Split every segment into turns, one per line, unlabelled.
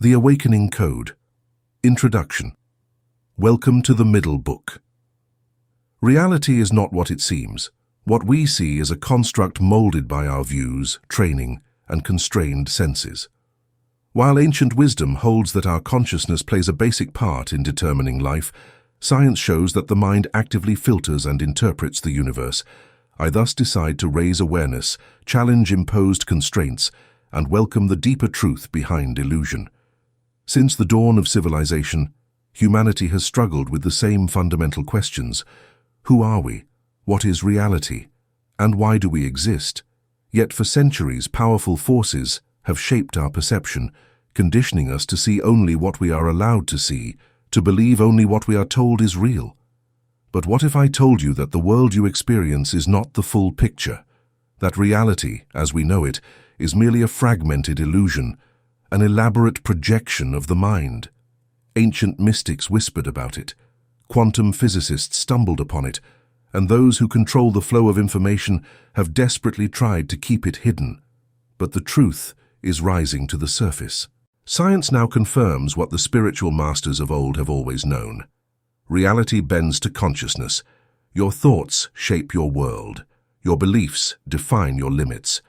The Awakening Code. Introduction. Welcome to the Middle Book. Reality is not what it seems. What we see is a construct molded by our views, training, and constrained senses. While ancient wisdom holds that our consciousness plays a basic part in determining life, science shows that the mind actively filters and interprets the universe. I thus decide to raise awareness, challenge imposed constraints, and welcome the deeper truth behind illusion. Since the dawn of civilization, humanity has struggled with the same fundamental questions. Who are we? What is reality? And why do we exist? Yet for centuries, powerful forces have shaped our perception, conditioning us to see only what we are allowed to see, to believe only what we are told is real. But what if I told you that the world you experience is not the full picture? That reality, as we know it, is merely a fragmented illusion, an elaborate projection of the mind. Ancient mystics whispered about it, quantum physicists stumbled upon it, and those who control the flow of information have desperately tried to keep it hidden. But the truth is rising to the surface. Science now confirms what the spiritual masters of old have always known. Reality bends to consciousness. Your thoughts shape your world. Your beliefs define your limits.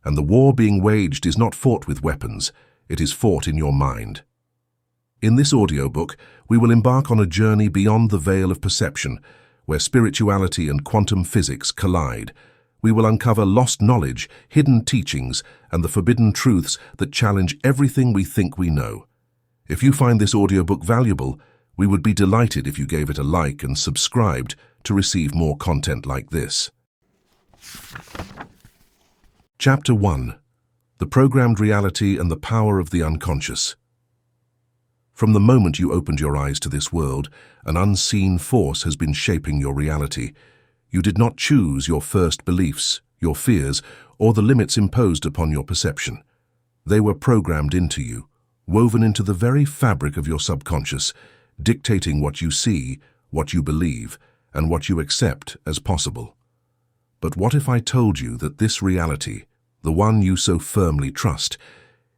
And the war being waged is not fought with weapons, it is fought in your mind. In this audiobook, we will embark on a journey beyond the veil of perception, where spirituality and quantum physics collide. We will uncover lost knowledge, hidden teachings, and the forbidden truths that challenge everything we think we know. If you find this audiobook valuable, we would be delighted if you gave it a like and subscribed to receive more content like this. Chapter 1. The Programmed Reality and the Power of the Unconscious. From the moment you opened your eyes to this world, an unseen force has been shaping your reality. You did not choose your first beliefs, your fears, or the limits imposed upon your perception. They were programmed into you, woven into the very fabric of your subconscious, dictating what you see, what you believe, and what you accept as possible. But what if I told you that this reality, the one you so firmly trust,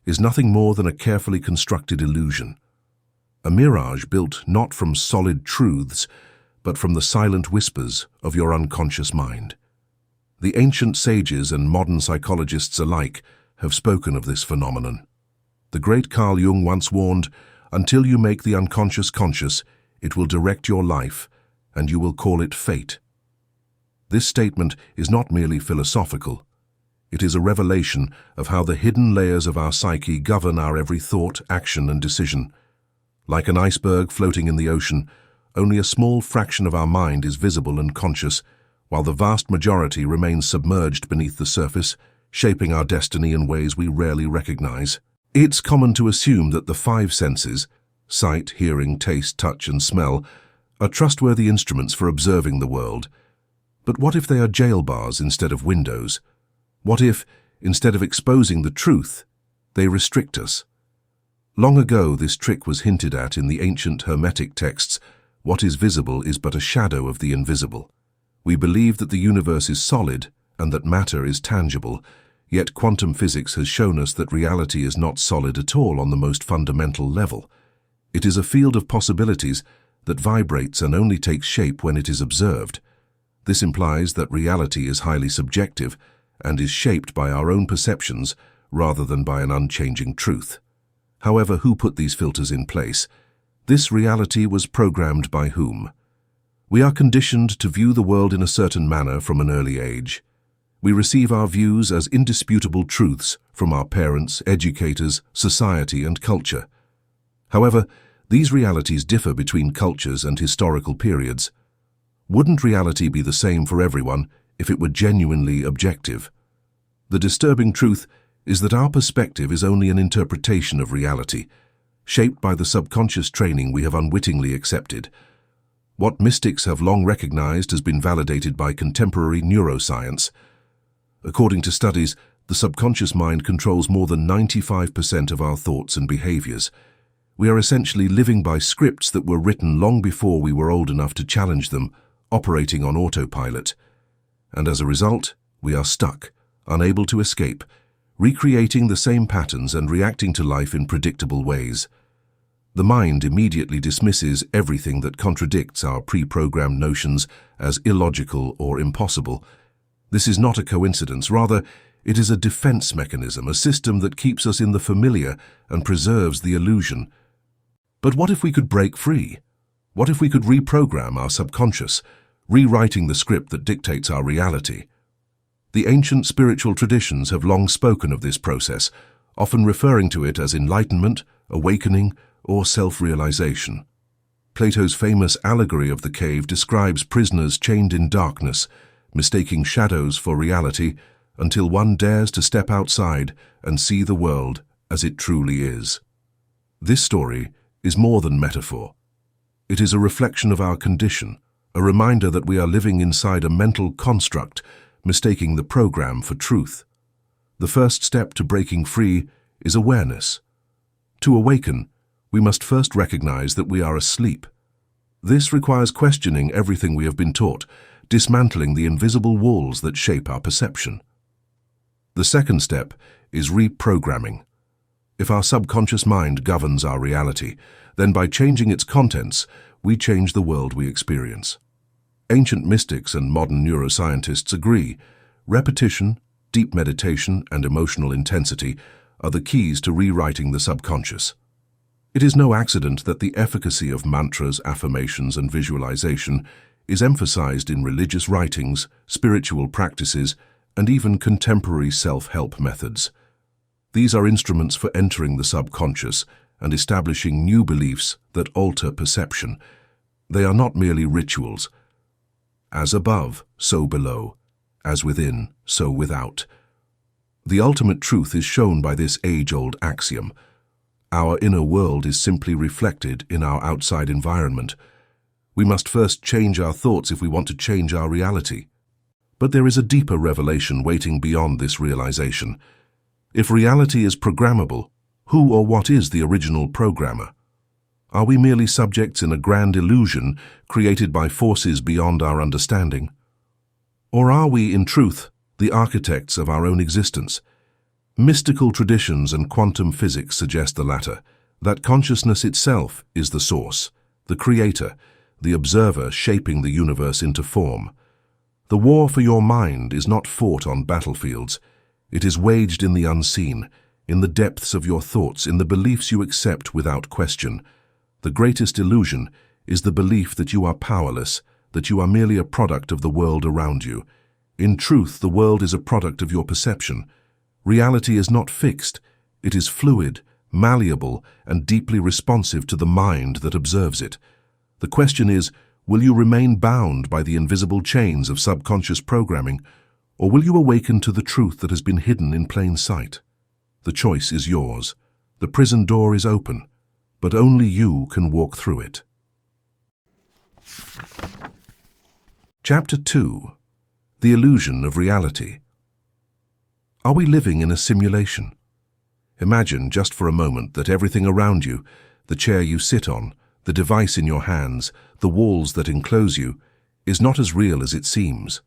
is nothing more than a carefully constructed illusion? A mirage built not from solid truths, but from the silent whispers of your unconscious mind. The ancient sages and modern psychologists alike have spoken of this phenomenon. The great Carl Jung once warned, "Until you make the unconscious conscious, it will direct your life, and you will call it fate." This statement is not merely philosophical. It is a revelation of how the hidden layers of our psyche govern our every thought, action, and decision. Like an iceberg floating in the ocean, only a small fraction of our mind is visible and conscious, while the vast majority remains submerged beneath the surface, shaping our destiny in ways we rarely recognize. It's common to assume that the five senses, sight, hearing, taste, touch, and smell, are trustworthy instruments for observing the world. But what if they are jail bars instead of windows? What if, instead of exposing the truth, they restrict us? Long ago, this trick was hinted at in the ancient Hermetic texts. What is visible is but a shadow of the invisible. We believe that the universe is solid and that matter is tangible, yet quantum physics has shown us that reality is not solid at all on the most fundamental level. It is a field of possibilities that vibrates and only takes shape when it is observed. This implies that reality is highly subjective and is shaped by our own perceptions rather than by an unchanging truth. However, who put these filters in place? This reality was programmed by whom? We are conditioned to view the world in a certain manner from an early age. We receive our views as indisputable truths from our parents, educators, society, and culture. However, these realities differ between cultures and historical periods. Wouldn't reality be the same for everyone if it were genuinely objective? The disturbing truth is that our perspective is only an interpretation of reality, shaped by the subconscious training we have unwittingly accepted. What mystics have long recognized has been validated by contemporary neuroscience. According to studies, the subconscious mind controls more than 95% of our thoughts and behaviors. We are essentially living by scripts that were written long before we were old enough to challenge them, operating on autopilot. And as a result, we are stuck, unable to escape, recreating the same patterns and reacting to life in predictable ways. The mind immediately dismisses everything that contradicts our pre-programmed notions as illogical or impossible. This is not a coincidence, rather, it is a defense mechanism, a system that keeps us in the familiar and preserves the illusion. But what if we could break free? What if we could reprogram our subconscious, rewriting the script that dictates our reality? The ancient spiritual traditions have long spoken of this process, often referring to it as enlightenment, awakening, or self-realization. Plato's famous allegory of the cave describes prisoners chained in darkness, mistaking shadows for reality, until one dares to step outside and see the world as it truly is. This story is more than metaphor. It is a reflection of our condition, a reminder that we are living inside a mental construct, mistaking the program for truth. The first step to breaking free is awareness. To awaken, we must first recognize that we are asleep. This requires questioning everything we have been taught, dismantling the invisible walls that shape our perception. The second step is reprogramming. If our subconscious mind governs our reality, then by changing its contents, we change the world we experience. Ancient mystics and modern neuroscientists agree, repetition, deep meditation, and emotional intensity are the keys to rewriting the subconscious. It is no accident that the efficacy of mantras, affirmations, and visualization is emphasized in religious writings, spiritual practices, and even contemporary self-help methods. These are instruments for entering the subconscious and establishing new beliefs that alter perception. They are not merely rituals. As above, so below. As within, so without. The ultimate truth is shown by this age-old axiom. Our inner world is simply reflected in our outside environment. We must first change our thoughts if we want to change our reality. But there is a deeper revelation waiting beyond this realization. If reality is programmable, who or what is the original programmer? Are we merely subjects in a grand illusion created by forces beyond our understanding? Or are we, in truth, the architects of our own existence? Mystical traditions and quantum physics suggest the latter, that consciousness itself is the source, the creator, the observer shaping the universe into form. The war for your mind is not fought on battlefields. It is waged in the unseen, in the depths of your thoughts, in the beliefs you accept without question. The greatest illusion is the belief that you are powerless, that you are merely a product of the world around you. In truth, the world is a product of your perception. Reality is not fixed. It is fluid, malleable, and deeply responsive to the mind that observes it. The question is, will you remain bound by the invisible chains of subconscious programming, or will you awaken to the truth that has been hidden in plain sight? The choice is yours. The prison door is open, but only you can walk through it. Chapter 2. The Illusion of Reality. Are we living in a simulation? Imagine just for a moment that everything around you, the chair you sit on, the device in your hands, the walls that enclose you, is not as real as it seems.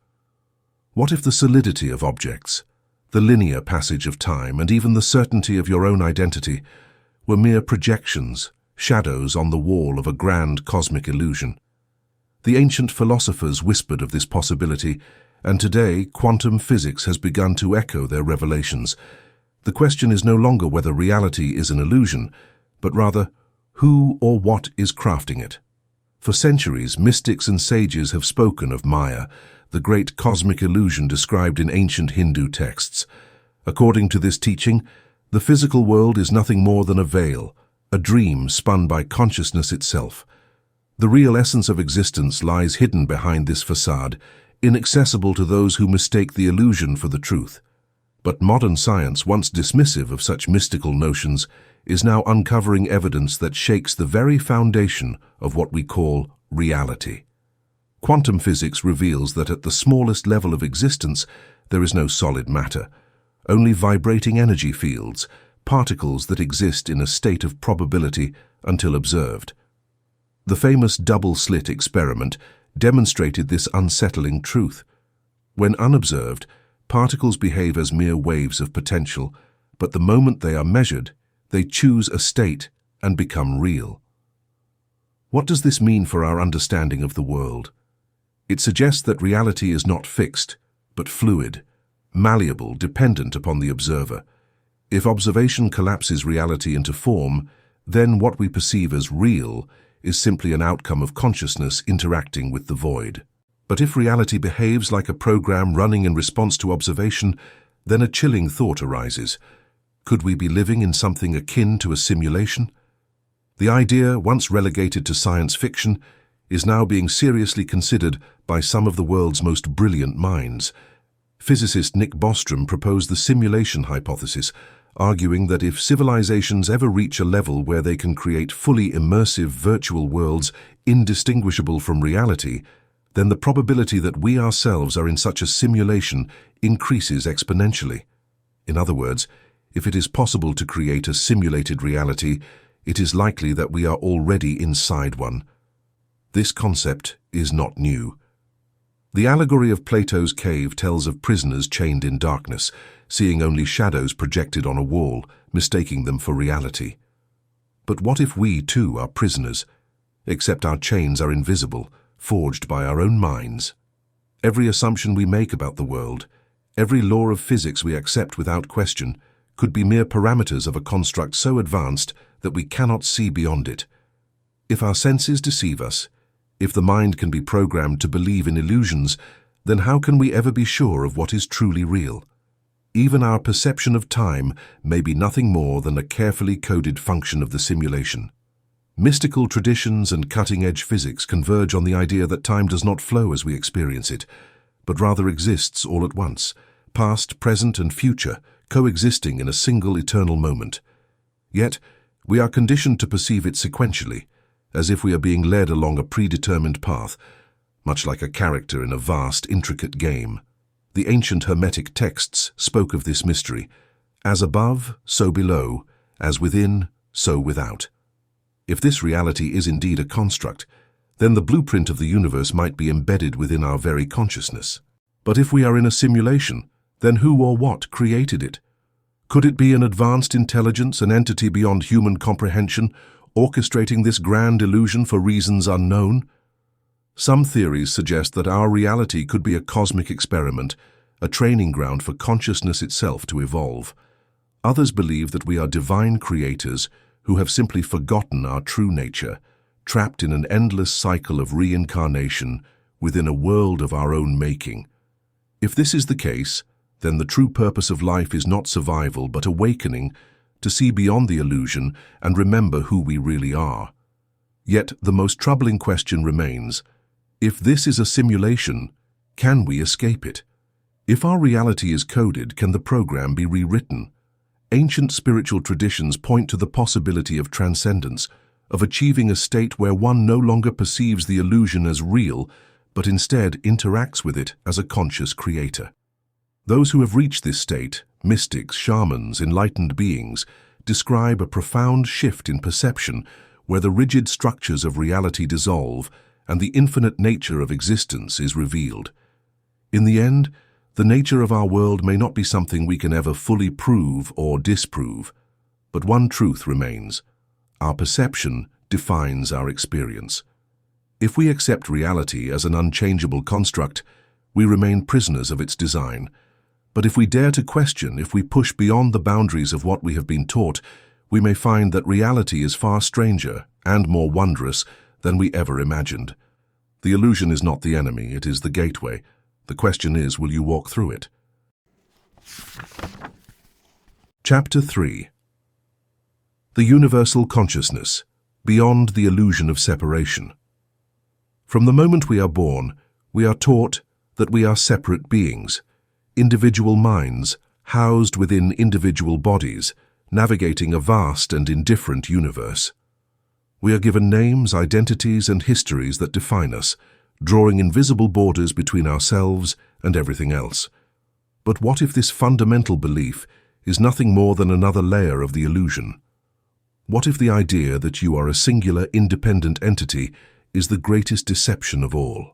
What if the solidity of objects, the linear passage of time, and even the certainty of your own identity were mere projections, shadows on the wall of a grand cosmic illusion? The ancient philosophers whispered of this possibility, and today quantum physics has begun to echo their revelations. The question is no longer whether reality is an illusion, but rather who or what is crafting it. For centuries, mystics and sages have spoken of Maya, the great cosmic illusion described in ancient Hindu texts. According to this teaching, the physical world is nothing more than a veil, a dream spun by consciousness itself. The real essence of existence lies hidden behind this facade, inaccessible to those who mistake the illusion for the truth. But modern science, once dismissive of such mystical notions, is now uncovering evidence that shakes the very foundation of what we call reality. Quantum physics reveals that at the smallest level of existence, there is no solid matter, only vibrating energy fields, particles that exist in a state of probability until observed. The famous double-slit experiment demonstrated this unsettling truth. When unobserved, Particles behave as mere waves of potential, but the moment they are measured, they choose a state and become real. What does this mean for our understanding of the world? It suggests that reality is not fixed, but fluid, malleable, dependent upon the observer. If observation collapses reality into form, then what we perceive as real is simply an outcome of consciousness interacting with the void. But if reality behaves like a program running in response to observation, then a chilling thought arises. Could we be living in something akin to a simulation? The idea, once relegated to science fiction, is now being seriously considered by some of the world's most brilliant minds. Physicist Nick Bostrom proposed the simulation hypothesis, arguing that if civilizations ever reach a level where they can create fully immersive virtual worlds indistinguishable from reality, then the probability that we ourselves are in such a simulation increases exponentially. In other words, if it is possible to create a simulated reality, it is likely that we are already inside one. This concept is not new. The allegory of Plato's cave tells of prisoners chained in darkness, seeing only shadows projected on a wall, mistaking them for reality. But what if we, too, are prisoners, except our chains are invisible, forged by our own minds? Every assumption we make about the world, every law of physics we accept without question, could be mere parameters of a construct so advanced that we cannot see beyond it. If our senses deceive us, if the mind can be programmed to believe in illusions, then how can we ever be sure of what is truly real? Even our perception of time may be nothing more than a carefully coded function of the simulation. Mystical traditions and cutting-edge physics converge on the idea that time does not flow as we experience it, but rather exists all at once, past, present, and future, coexisting in a single eternal moment. Yet, we are conditioned to perceive it sequentially, as if we are being led along a predetermined path, much like a character in a vast, intricate game. The ancient Hermetic texts spoke of this mystery, as above, so below, as within, so without. If this reality is indeed a construct, then the blueprint of the universe might be embedded within our very consciousness. But if we are in a simulation, then who or what created it? Could it be an advanced intelligence, an entity beyond human comprehension, orchestrating this grand illusion for reasons unknown? Some theories suggest that our reality could be a cosmic experiment, a training ground for consciousness itself to evolve. Others believe that we are divine creators who have simply forgotten our true nature, trapped in an endless cycle of reincarnation within a world of our own making. If this is the case, then the true purpose of life is not survival but awakening, to see beyond the illusion and remember who we really are. Yet the most troubling question remains: if this is a simulation, can we escape it? If our reality is coded, can the program be rewritten? Ancient spiritual traditions point to the possibility of transcendence, of achieving a state where one no longer perceives the illusion as real, but instead interacts with it as a conscious creator. Those who have reached this state, mystics, shamans, enlightened beings, describe a profound shift in perception where the rigid structures of reality dissolve and the infinite nature of existence is revealed. In the end, the nature of our world may not be something we can ever fully prove or disprove, but one truth remains: our perception defines our experience. If we accept reality as an unchangeable construct, we remain prisoners of its design. But if we dare to question, if we push beyond the boundaries of what we have been taught, we may find that reality is far stranger and more wondrous than we ever imagined. The illusion is not the enemy, it is the gateway. The question is, will you walk through it? Chapter 3. The Universal Consciousness, Beyond the Illusion of Separation. From the moment we are born, we are taught that we are separate beings, individual minds, housed within individual bodies, navigating a vast and indifferent universe. We are given names, identities, and histories that define us, drawing invisible borders between ourselves and everything else. But what if this fundamental belief is nothing more than another layer of the illusion? What if the idea that you are a singular, independent entity is the greatest deception of all?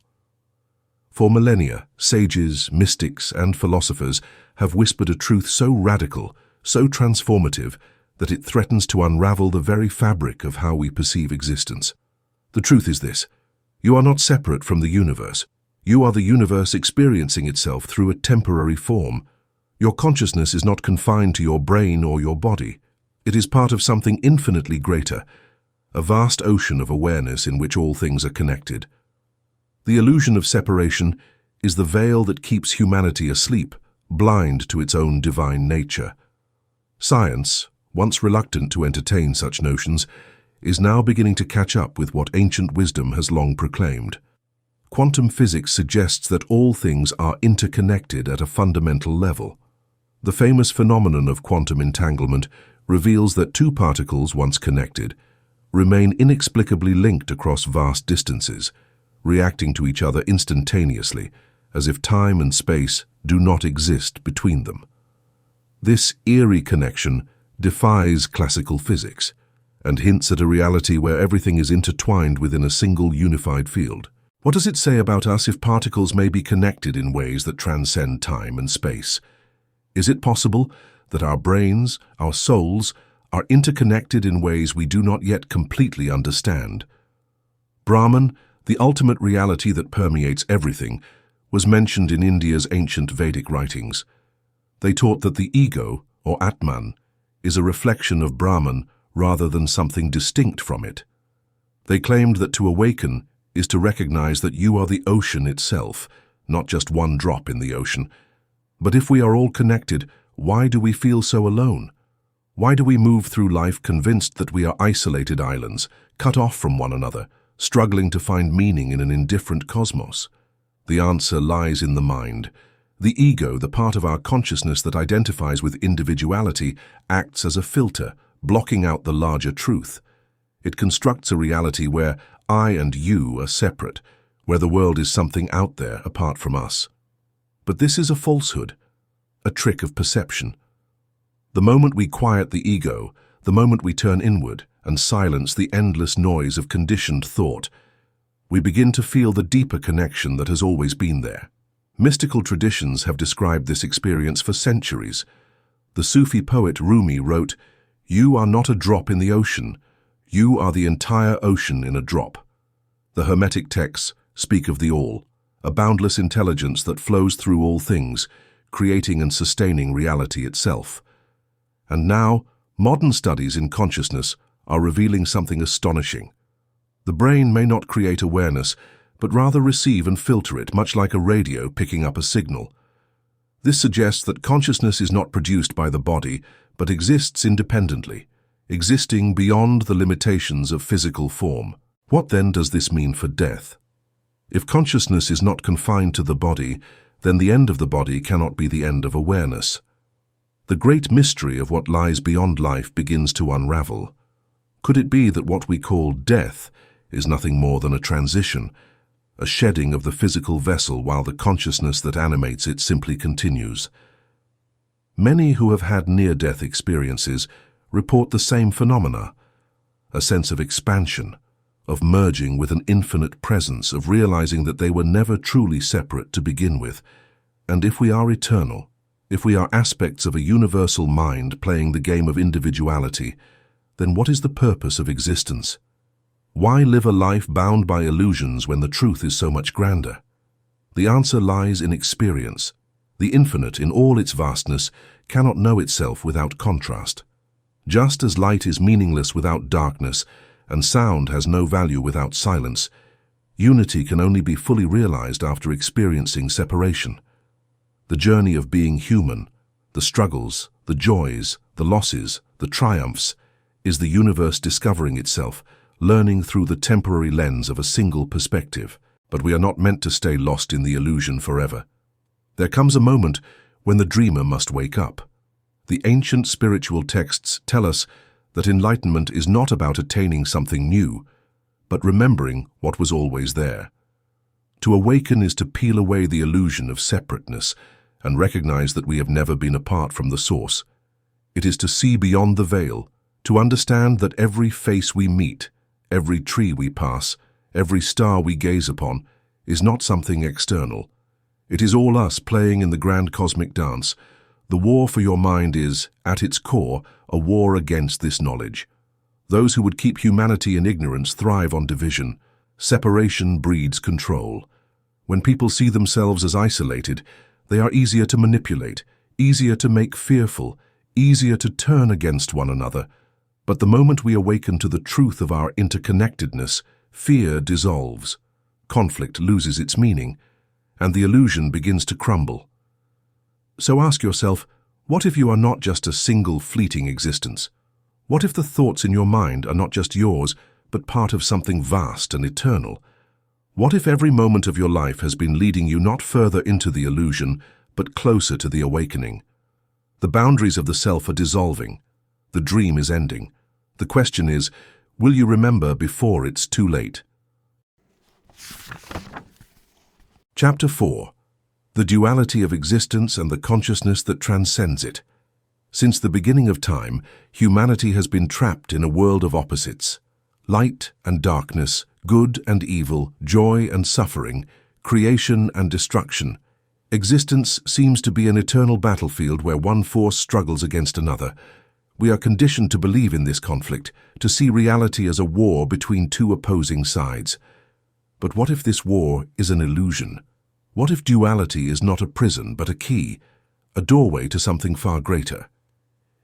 For millennia, sages, mystics, and philosophers have whispered a truth so radical, so transformative, that it threatens to unravel the very fabric of how we perceive existence. The truth is this: you are not separate from the universe. You are the universe experiencing itself through a temporary form. Your consciousness is not confined to your brain or your body. It is part of something infinitely greater, a vast ocean of awareness in which all things are connected. The illusion of separation is the veil that keeps humanity asleep, blind to its own divine nature. Science, once reluctant to entertain such notions, is now beginning to catch up with what ancient wisdom has long proclaimed. Quantum physics suggests that all things are interconnected at a fundamental level. The famous phenomenon of quantum entanglement reveals that two particles, once connected, remain inexplicably linked across vast distances, reacting to each other instantaneously, as if time and space do not exist between them. This eerie connection defies classical physics and hints at a reality where everything is intertwined within a single unified field. What does it say about us if particles may be connected in ways that transcend time and space? Is it possible that our brains, our souls, are interconnected in ways we do not yet completely understand? Brahman, the ultimate reality that permeates everything, was mentioned in India's ancient Vedic writings. They taught that the ego, or Atman, is a reflection of Brahman rather than something distinct from it. They claimed that to awaken is to recognize that you are the ocean itself, not just one drop in the ocean. But if we are all connected, why do we feel so alone? Why do we move through life convinced that we are isolated islands, cut off from one another, struggling to find meaning in an indifferent cosmos? The answer lies in the mind. The ego, the part of our consciousness that identifies with individuality, acts as a filter, blocking out the larger truth. It constructs a reality where I and you are separate, where the world is something out there apart from us. But this is a falsehood, a trick of perception. The moment we quiet the ego, the moment we turn inward and silence the endless noise of conditioned thought, we begin to feel the deeper connection that has always been there. Mystical traditions have described this experience for centuries. The Sufi poet Rumi wrote, "You are not a drop in the ocean. You are the entire ocean in a drop." The Hermetic texts speak of the all, a boundless intelligence that flows through all things, creating and sustaining reality itself. And now, modern studies in consciousness are revealing something astonishing. The brain may not create awareness, but rather receive and filter it, much like a radio picking up a signal. This suggests that consciousness is not produced by the body, but exists independently, existing beyond the limitations of physical form. What then does this mean for death? If consciousness is not confined to the body, then the end of the body cannot be the end of awareness. The great mystery of what lies beyond life begins to unravel. Could it be that what we call death is nothing more than a transition, a shedding of the physical vessel while the consciousness that animates it simply continues? Many who have had near-death experiences report the same phenomena, a sense of expansion, of merging with an infinite presence, of realizing that they were never truly separate to begin with. And if we are eternal, if we are aspects of a universal mind playing the game of individuality, then what is the purpose of existence? Why live a life bound by illusions when the truth is so much grander? The answer lies in experience. The infinite, in all its vastness, cannot know itself without contrast. Just as light is meaningless without darkness, and sound has no value without silence, unity can only be fully realized after experiencing separation. The journey of being human, the struggles, the joys, the losses, the triumphs, is the universe discovering itself, learning through the temporary lens of a single perspective. But we are not meant to stay lost in the illusion forever. There comes a moment when the dreamer must wake up. The ancient spiritual texts tell us that enlightenment is not about attaining something new, but remembering what was always there. To awaken is to peel away the illusion of separateness and recognize that we have never been apart from the source. It is to see beyond the veil, to understand that every face we meet, every tree we pass, every star we gaze upon, is not something external. It is all us playing in the grand cosmic dance. The war for your mind is, at its core, a war against this knowledge. Those who would keep humanity in ignorance thrive on division. Separation breeds control. When people see themselves as isolated, they are easier to manipulate, easier to make fearful, easier to turn against one another. But the moment we awaken to the truth of our interconnectedness, fear dissolves, conflict loses its meaning, and the illusion begins to crumble. So ask yourself, what if you are not just a single fleeting existence? What if the thoughts in your mind are not just yours, but part of something vast and eternal? What if every moment of your life has been leading you not further into the illusion, but closer to the awakening? The boundaries of the self are dissolving. The dream is ending. The question is, will you remember before it's too late? Chapter 4. The duality of existence and the consciousness that transcends it. Since the beginning of time, humanity has been trapped in a world of opposites. Light and darkness, good and evil, joy and suffering, creation and destruction. Existence seems to be an eternal battlefield where one force struggles against another. We are conditioned to believe in this conflict, to see reality as a war between two opposing sides. But what if this war is an illusion? What if duality is not a prison but a key, a doorway to something far greater?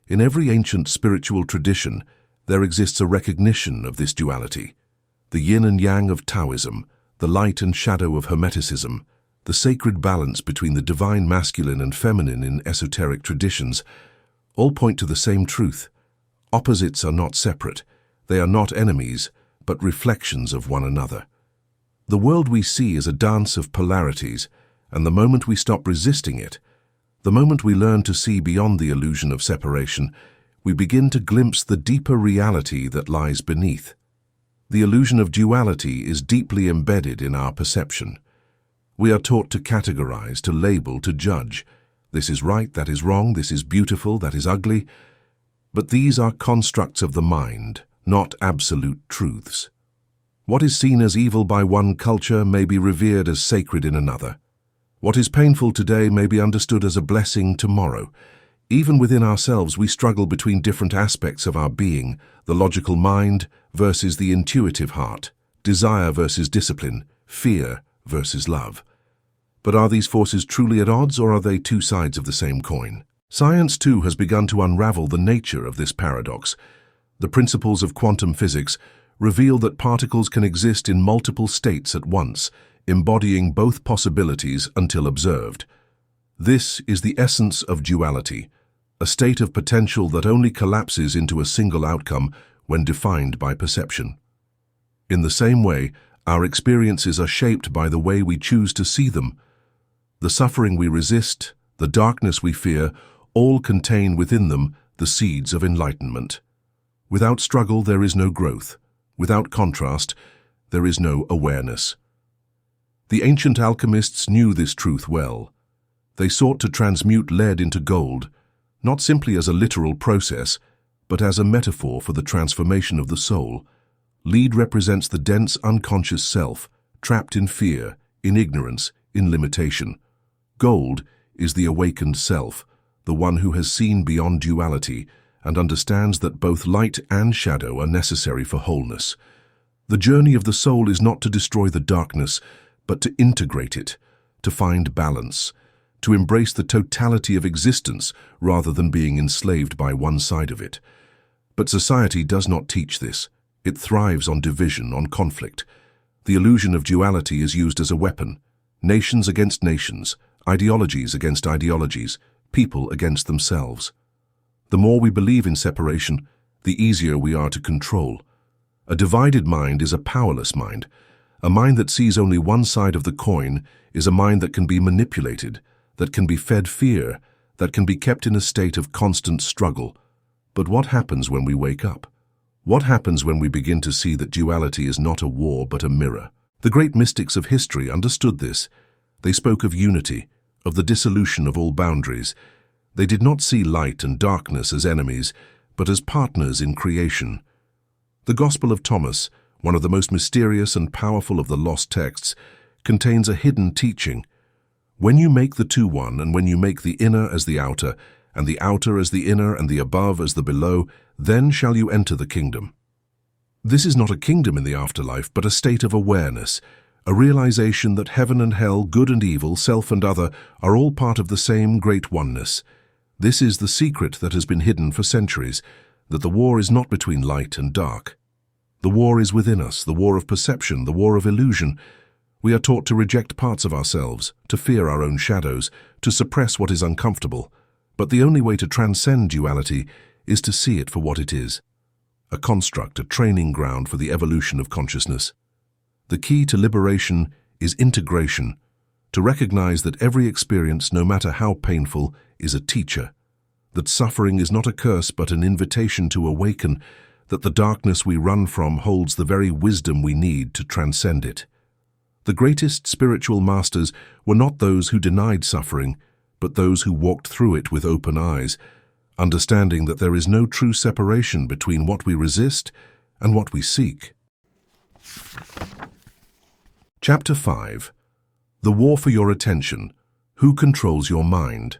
In every ancient spiritual tradition, there exists a recognition of this duality. The yin and yang of Taoism, the light and shadow of Hermeticism, the sacred balance between the divine masculine and feminine in esoteric traditions, all point to the same truth. Opposites are not separate. They are not enemies, but reflections of one another. The world we see is a dance of polarities, and the moment we stop resisting it, the moment we learn to see beyond the illusion of separation, we begin to glimpse the deeper reality that lies beneath. The illusion of duality is deeply embedded in our perception. We are taught to categorize, to label, to judge. This is right, that is wrong, this is beautiful, that is ugly. But these are constructs of the mind, not absolute truths. What is seen as evil by one culture may be revered as sacred in another. What is painful today may be understood as a blessing tomorrow. Even within ourselves, we struggle between different aspects of our being, the logical mind versus the intuitive heart, desire versus discipline, fear versus love. But are these forces truly at odds, or are they two sides of the same coin? Science, too, has begun to unravel the nature of this paradox. The principles of quantum physics reveal that particles can exist in multiple states at once, embodying both possibilities until observed. This is the essence of duality, a state of potential that only collapses into a single outcome when defined by perception. In the same way, our experiences are shaped by the way we choose to see them. The suffering we resist, the darkness we fear, all contain within them the seeds of enlightenment. Without struggle, there is no growth. Without contrast, there is no awareness. The ancient alchemists knew this truth well. They sought to transmute lead into gold, not simply as a literal process, but as a metaphor for the transformation of the soul. Lead represents the dense unconscious self, trapped in fear, in ignorance, in limitation. Gold is the awakened self, the one who has seen beyond duality and understands that both light and shadow are necessary for wholeness. The journey of the soul is not to destroy the darkness, but to integrate it, to find balance, to embrace the totality of existence rather than being enslaved by one side of it. But society does not teach this. It thrives on division, on conflict. The illusion of duality is used as a weapon. Nations against nations, ideologies against ideologies, people against themselves. The more we believe in separation, the easier we are to control. A divided mind is a powerless mind. A mind that sees only one side of the coin is a mind that can be manipulated, that can be fed fear, that can be kept in a state of constant struggle. But what happens when we wake up? What happens when we begin to see that duality is not a war but a mirror? The great mystics of history understood this. They spoke of unity, of the dissolution of all boundaries. They did not see light and darkness as enemies, but as partners in creation. The Gospel of Thomas, one of the most mysterious and powerful of the lost texts, contains a hidden teaching. When you make the two one, and when you make the inner as the outer, and the outer as the inner, and the above as the below, then shall you enter the kingdom. This is not a kingdom in the afterlife, but a state of awareness, a realization that heaven and hell, good and evil, self and other, are all part of the same great oneness. This is the secret that has been hidden for centuries, that the war is not between light and dark. The war is within us, the war of perception, the war of illusion. We are taught to reject parts of ourselves, to fear our own shadows, to suppress what is uncomfortable. But the only way to transcend duality is to see it for what it is. A construct, a training ground for the evolution of consciousness. The key to liberation is integration, to recognize that every experience, no matter how painful, is a teacher, that suffering is not a curse but an invitation to awaken, that the darkness we run from holds the very wisdom we need to transcend it. The greatest spiritual masters were not those who denied suffering, but those who walked through it with open eyes, understanding that there is no true separation between what we resist and what we seek. Chapter 5. The War for Your Attention. Who controls your mind?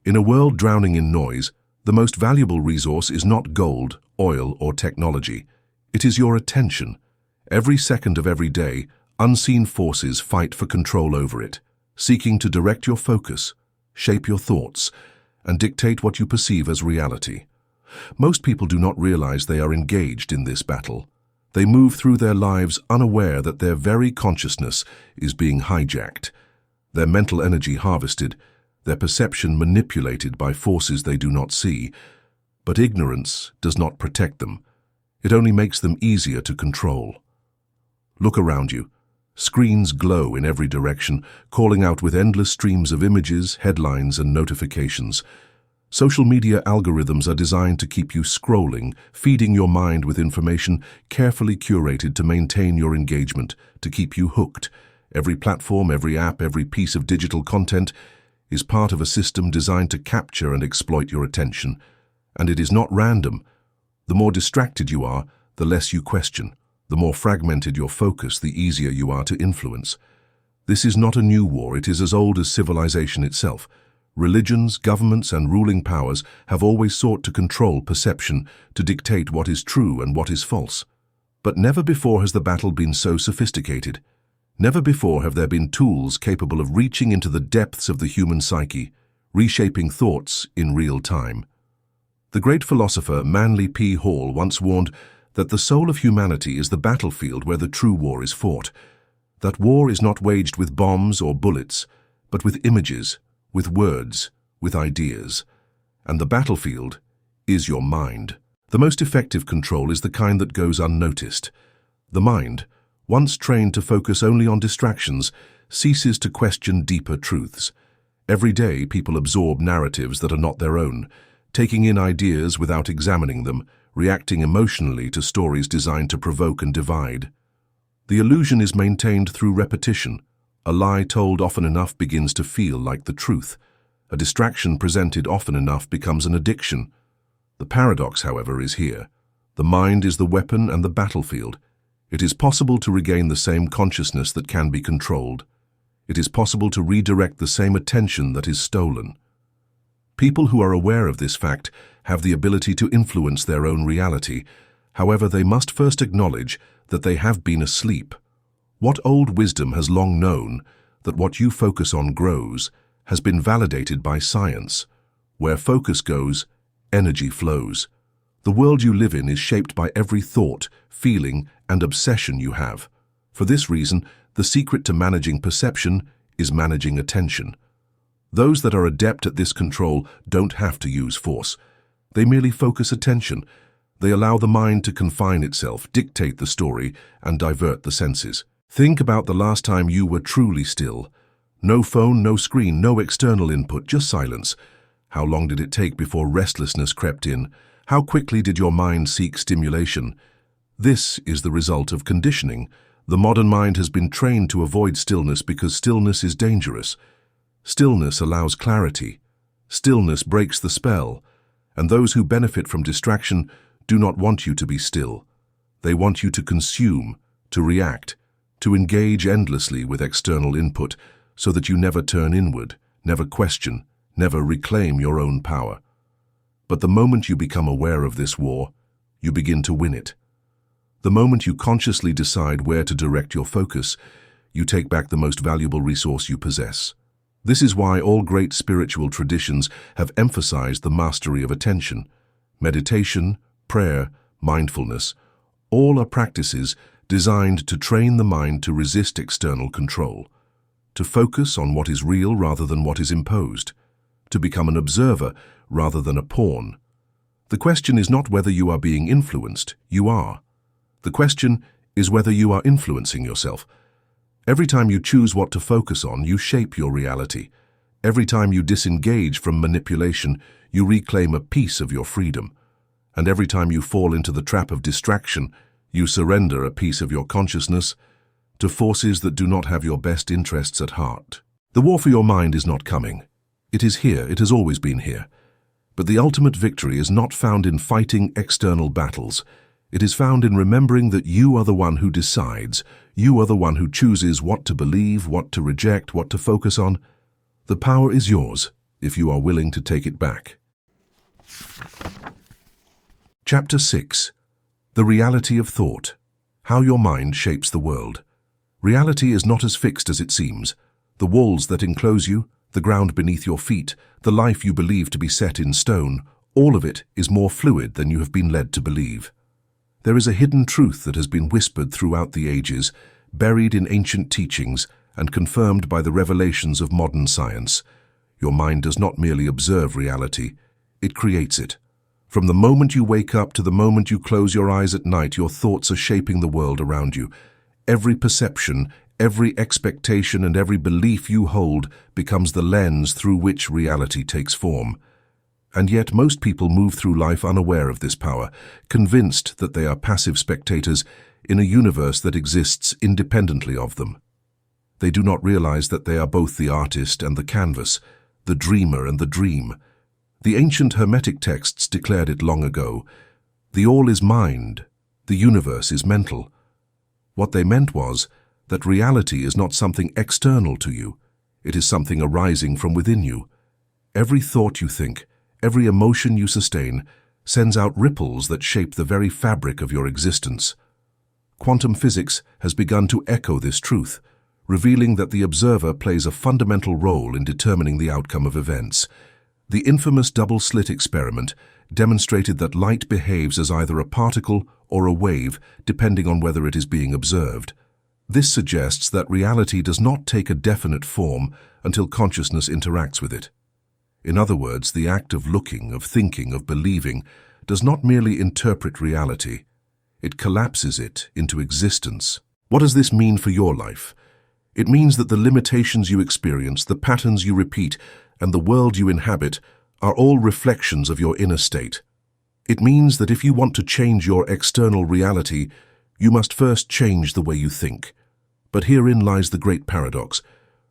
In a world drowning in noise, the most valuable resource is not gold, oil, or technology. It is your attention. Every second of every day, unseen forces fight for control over it, seeking to direct your focus, shape your thoughts, and dictate what you perceive as reality. Most people do not realize they are engaged in this battle. They move through their lives unaware that their very consciousness is being hijacked, their mental energy harvested, their perception manipulated by forces they do not see. But ignorance does not protect them. It only makes them easier to control. Look around you. Screens glow in every direction, calling out with endless streams of images, headlines, and notifications. Social media algorithms are designed to keep you scrolling, feeding your mind with information carefully curated to maintain your engagement, to keep you hooked. Every platform, every app, every piece of digital content is part of a system designed to capture and exploit your attention. And it is not random. The more distracted you are, the less you question. The more fragmented your focus, the easier you are to influence. This is not a new war, it is as old as civilization itself. Religions, governments, and ruling powers have always sought to control perception, to dictate what is true and what is false. But never before has the battle been so sophisticated. Never before have there been tools capable of reaching into the depths of the human psyche, reshaping thoughts in real time. The great philosopher Manly P. Hall once warned that the soul of humanity is the battlefield where the true war is fought. That war is not waged with bombs or bullets, but with images, with words, with ideas. And the battlefield is your mind. The most effective control is the kind that goes unnoticed. The mind, once trained to focus only on distractions, ceases to question deeper truths. Every day people absorb narratives that are not their own, taking in ideas without examining them, reacting emotionally to stories designed to provoke and divide. The illusion is maintained through repetition. A lie told often enough begins to feel like the truth. A distraction presented often enough becomes an addiction. The paradox, however, is here. The mind is the weapon and the battlefield. It is possible to regain the same consciousness that can be controlled. It is possible to redirect the same attention that is stolen. People who are aware of this fact have the ability to influence their own reality. However, they must first acknowledge that they have been asleep. What old wisdom has long known, that what you focus on grows, has been validated by science. Where focus goes, energy flows. The world you live in is shaped by every thought, feeling, and obsession you have. For this reason, the secret to managing perception is managing attention. Those that are adept at this control don't have to use force. They merely focus attention. They allow the mind to confine itself, dictate the story, and divert the senses. Think about the last time you were truly still. No phone, no screen, no external input, just silence. How long did it take before restlessness crept in? How quickly did your mind seek stimulation? This is the result of conditioning. The modern mind has been trained to avoid stillness because stillness is dangerous. Stillness allows clarity. Stillness breaks the spell. And those who benefit from distraction do not want you to be still. They want you to consume, to react, to engage endlessly with external input so that you never turn inward, never question, never reclaim your own power. But the moment you become aware of this war, you begin to win it. The moment you consciously decide where to direct your focus, you take back the most valuable resource you possess. This is why all great spiritual traditions have emphasized the mastery of attention. Meditation, prayer, mindfulness, all are practices designed to train the mind to resist external control, to focus on what is real rather than what is imposed, to become an observer rather than a pawn. The question is not whether you are being influenced, you are. The question is whether you are influencing yourself. Every time you choose what to focus on, you shape your reality. Every time you disengage from manipulation, you reclaim a piece of your freedom. And every time you fall into the trap of distraction, you surrender a piece of your consciousness to forces that do not have your best interests at heart. The war for your mind is not coming. It is here, it has always been here. But the ultimate victory is not found in fighting external battles. It is found in remembering that you are the one who decides. You are the one who chooses what to believe, what to reject, what to focus on. The power is yours if you are willing to take it back. Chapter 6. The Reality of Thought. How your mind shapes the world. Reality is not as fixed as it seems. The walls that enclose you, the ground beneath your feet, the life you believe to be set in stone, all of it is more fluid than you have been led to believe. There is a hidden truth that has been whispered throughout the ages, buried in ancient teachings, and confirmed by the revelations of modern science. Your mind does not merely observe reality, it creates it. From the moment you wake up to the moment you close your eyes at night, your thoughts are shaping the world around you. Every perception, every expectation, and every belief you hold becomes the lens through which reality takes form. And yet most people move through life unaware of this power, convinced that they are passive spectators in a universe that exists independently of them. They do not realize that they are both the artist and the canvas, the dreamer and the dream. The ancient Hermetic texts declared it long ago. The all is mind, the universe is mental. What they meant was that reality is not something external to you. It is something arising from within you. Every thought you think, every emotion you sustain, sends out ripples that shape the very fabric of your existence. Quantum physics has begun to echo this truth, revealing that the observer plays a fundamental role in determining the outcome of events. The infamous double-slit experiment demonstrated that light behaves as either a particle or a wave, depending on whether it is being observed. This suggests that reality does not take a definite form until consciousness interacts with it. In other words, the act of looking, of thinking, of believing does not merely interpret reality. It collapses it into existence. What does this mean for your life? It means that the limitations you experience, the patterns you repeat, and the world you inhabit are all reflections of your inner state. It means that if you want to change your external reality, you must first change the way you think. But herein lies the great paradox.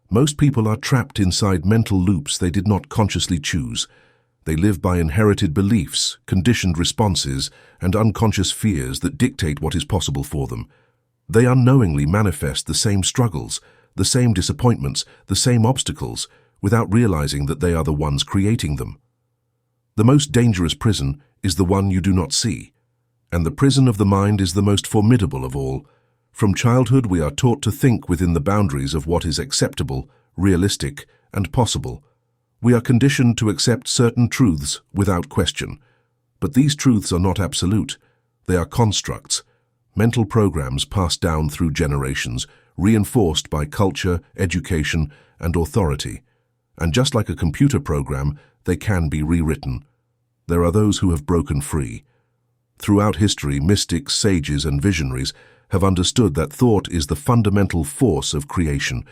Most people are trapped inside mental loops they did not consciously choose. They live by inherited beliefs, conditioned responses, and unconscious fears that dictate what is possible for them. They unknowingly manifest the same struggles, the same disappointments, the same obstacles, without realizing that they are the ones creating them. The most dangerous prison is the one you do not see, and the prison of the mind is the most formidable of all. From childhood, we are taught to think within the boundaries of what is acceptable, realistic, and possible. We are conditioned to accept certain truths without question. But these truths are not absolute. They are constructs, mental programs passed down through generations, reinforced by culture, education, and authority. And just like a computer program, they can be rewritten. There are those who have broken free. Throughout history, mystics, sages, and visionaries have understood that thought is the fundamental force of creation.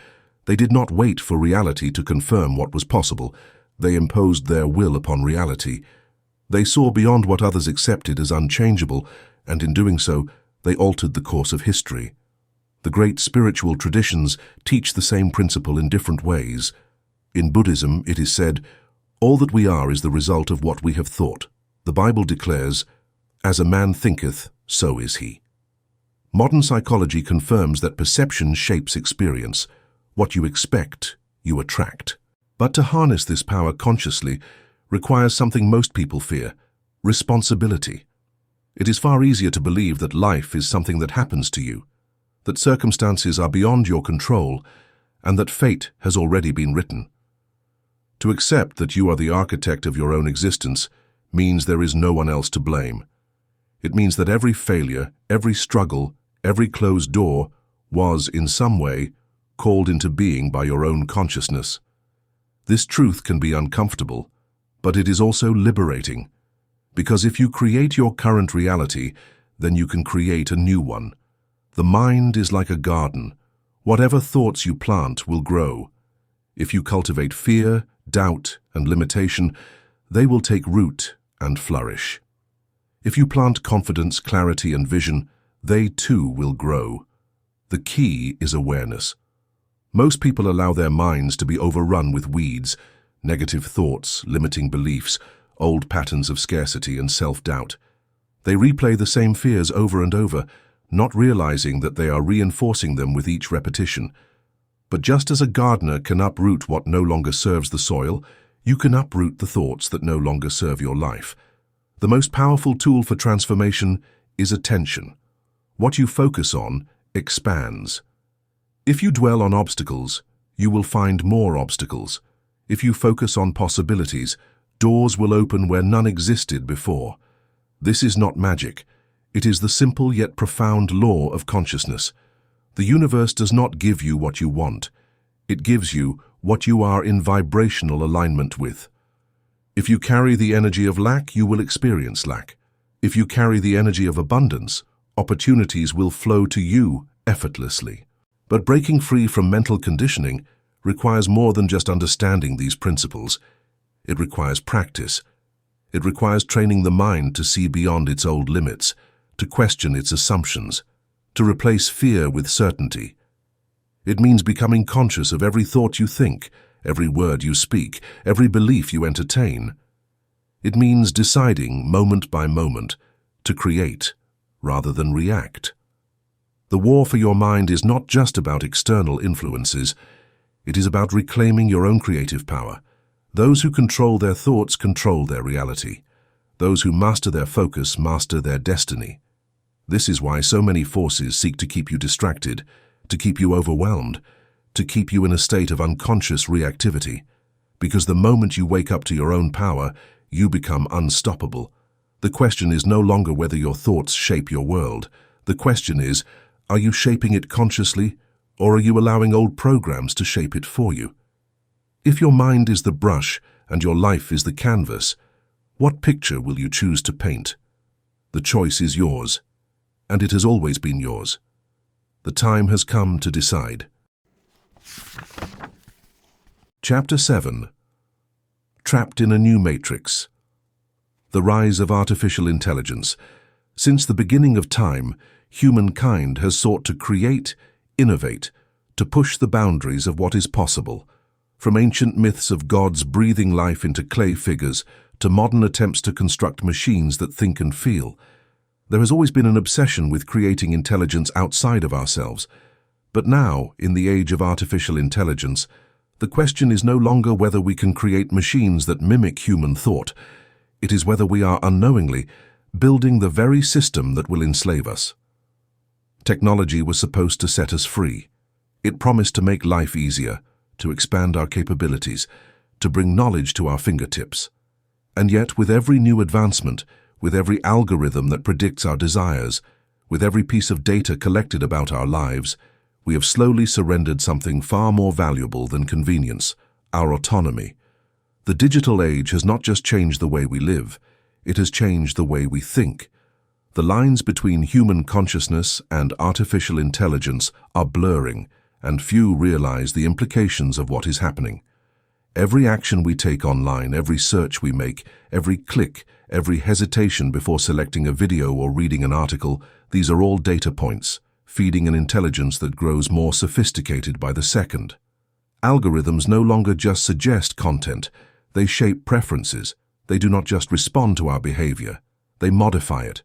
They did not wait for reality to confirm what was possible. They imposed their will upon reality. They saw beyond what others accepted as unchangeable, and in doing so, they altered the course of history. The great spiritual traditions teach the same principle in different ways. In Buddhism, it is said, "All that we are is the result of what we have thought." The Bible declares, "As a man thinketh, so is he." Modern psychology confirms that perception shapes experience. What you expect, you attract. But to harness this power consciously requires something most people fear: responsibility. It is far easier to believe that life is something that happens to you, that circumstances are beyond your control, and that fate has already been written. To accept that you are the architect of your own existence means there is no one else to blame. It means that every failure, every struggle, every closed door was, in some way, called into being by your own consciousness. This truth can be uncomfortable, but it is also liberating, because if you create your current reality, then you can create a new one. The mind is like a garden. Whatever thoughts you plant will grow. If you cultivate fear, doubt, and limitation, they will take root and flourish. If you plant confidence, clarity, and vision, they too will grow. The key is awareness. Most people allow their minds to be overrun with weeds, negative thoughts, limiting beliefs, old patterns of scarcity and self-doubt. They replay the same fears over and over, not realizing that they are reinforcing them with each repetition. But just as a gardener can uproot what no longer serves the soil, you can uproot the thoughts that no longer serve your life. The most powerful tool for transformation is attention. What you focus on expands. If you dwell on obstacles, you will find more obstacles. If you focus on possibilities, doors will open where none existed before. This is not magic. It is the simple yet profound law of consciousness. The universe does not give you what you want. It gives you what you are in vibrational alignment with. If you carry the energy of lack, you will experience lack. If you carry the energy of abundance, opportunities will flow to you effortlessly. But breaking free from mental conditioning requires more than just understanding these principles. It requires practice. It requires training the mind to see beyond its old limits, to question its assumptions, to replace fear with certainty. It means becoming conscious of every thought you think, every word you speak, every belief you entertain. It means deciding, moment by moment, to create rather than react. The war for your mind is not just about external influences. It is about reclaiming your own creative power. Those who control their thoughts control their reality. Those who master their focus master their destiny. This is why so many forces seek to keep you distracted, to keep you overwhelmed, to keep you in a state of unconscious reactivity. Because the moment you wake up to your own power, you become unstoppable. The question is no longer whether your thoughts shape your world. The question is, are you shaping it consciously, or are you allowing old programs to shape it for you? If your mind is the brush and your life is the canvas, what picture will you choose to paint? The choice is yours, and it has always been yours. The time has come to decide. Chapter 7. Trapped in a New Matrix. The Rise of Artificial Intelligence. Since the beginning of time, humankind has sought to create, innovate, to push the boundaries of what is possible. From ancient myths of gods breathing life into clay figures to modern attempts to construct machines that think and feel, there has always been an obsession with creating intelligence outside of ourselves. But now, in the age of artificial intelligence, the question is no longer whether we can create machines that mimic human thought. It is whether we are unknowingly building the very system that will enslave us. Technology was supposed to set us free. It promised to make life easier, to expand our capabilities, to bring knowledge to our fingertips. And yet, with every new advancement, with every algorithm that predicts our desires, with every piece of data collected about our lives, we have slowly surrendered something far more valuable than convenience: our autonomy. The digital age has not just changed the way we live, it has changed the way we think. The lines between human consciousness and artificial intelligence are blurring, and few realize the implications of what is happening. Every action we take online, every search we make, every click, every hesitation before selecting a video or reading an article, these are all data points, feeding an intelligence that grows more sophisticated by the second. Algorithms no longer just suggest content, they shape preferences. They do not just respond to our behavior, they modify it.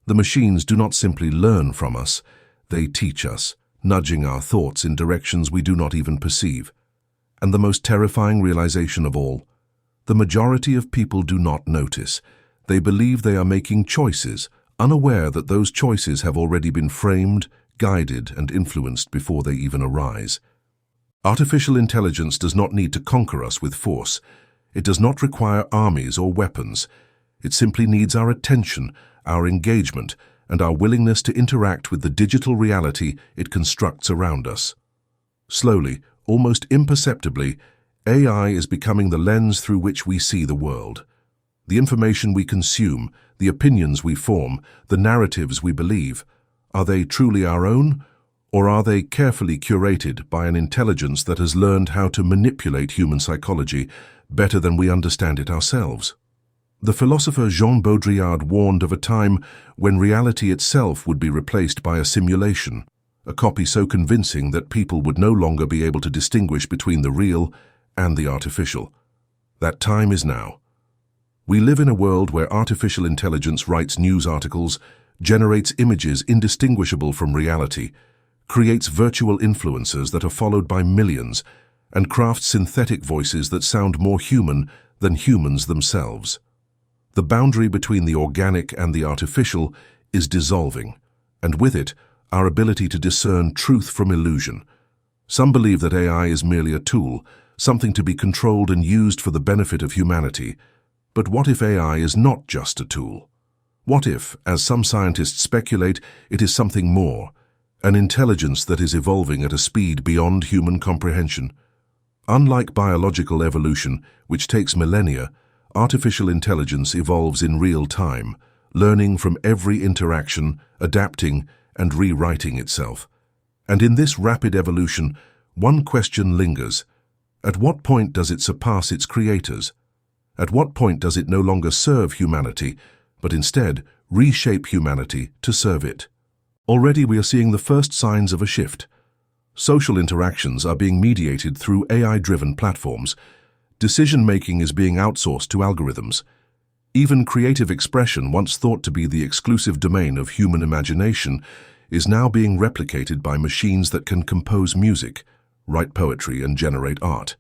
The machines do not simply learn from us, They teach us, nudging our thoughts in directions we do not even perceive. And the most terrifying realization of all, the majority of people do not notice. They believe they are making choices, unaware that those choices have already been framed, guided, and influenced before they even arise. Artificial intelligence does not need to conquer us with force. It does not require armies or weapons. It simply needs our attention, our engagement, and our willingness to interact with the digital reality it constructs around us. Slowly, almost imperceptibly, AI is becoming the lens through which we see the world. The information we consume, the opinions we form, the narratives we believe, are they truly our own, or are they carefully curated by an intelligence that has learned how to manipulate human psychology better than we understand it ourselves? The philosopher Jean Baudrillard warned of a time when reality itself would be replaced by a simulation, a copy so convincing that people would no longer be able to distinguish between the real and the artificial. That time is now. We live in a world where artificial intelligence writes news articles, generates images indistinguishable from reality, creates virtual influencers that are followed by millions, and crafts synthetic voices that sound more human than humans themselves. The boundary between the organic and the artificial is dissolving, and with it, our ability to discern truth from illusion. Some believe that AI is merely a tool, something to be controlled and used for the benefit of humanity. But what if AI is not just a tool? What if, as some scientists speculate, it is something more, an intelligence that is evolving at a speed beyond human comprehension? Unlike biological evolution, which takes millennia, artificial intelligence evolves in real time, learning from every interaction, adapting, and rewriting itself. And in this rapid evolution, one question lingers. At what point does it surpass its creators? At what point does it no longer serve humanity, but instead reshape humanity to serve it? Already we are seeing the first signs of a shift. Social interactions are being mediated through AI-driven platforms. Decision-making is being outsourced to algorithms. Even creative expression, once thought to be the exclusive domain of human imagination, is now being replicated by machines that can compose music, write poetry, and generate art.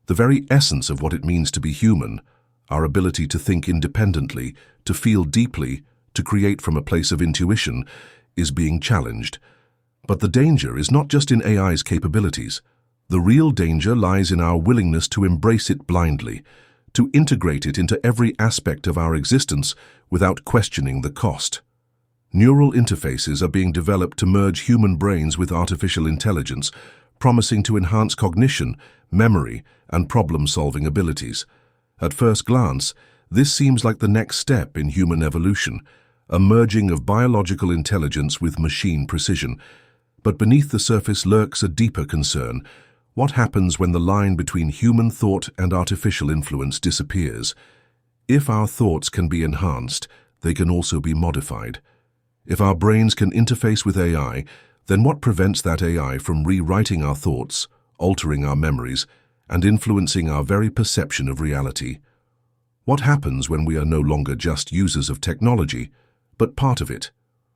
The very essence of what it means to be human, our ability to think independently, to feel deeply, to create from a place of intuition, is being challenged. But the danger is not just in AI's capabilities. The real danger lies in our willingness to embrace it blindly, to integrate it into every aspect of our existence without questioning the cost. Neural interfaces are being developed to merge human brains with artificial intelligence, promising to enhance cognition, memory, and problem-solving abilities. At first glance, this seems like the next step in human evolution, a merging of biological intelligence with machine precision. But beneath the surface lurks a deeper concern. What happens when the line between human thought and artificial influence disappears? If our thoughts can be enhanced, they can also be modified. If our brains can interface with AI, then what prevents that AI from rewriting our thoughts, altering our memories, and influencing our very perception of reality? What happens when we are no longer just users of technology, but part of it,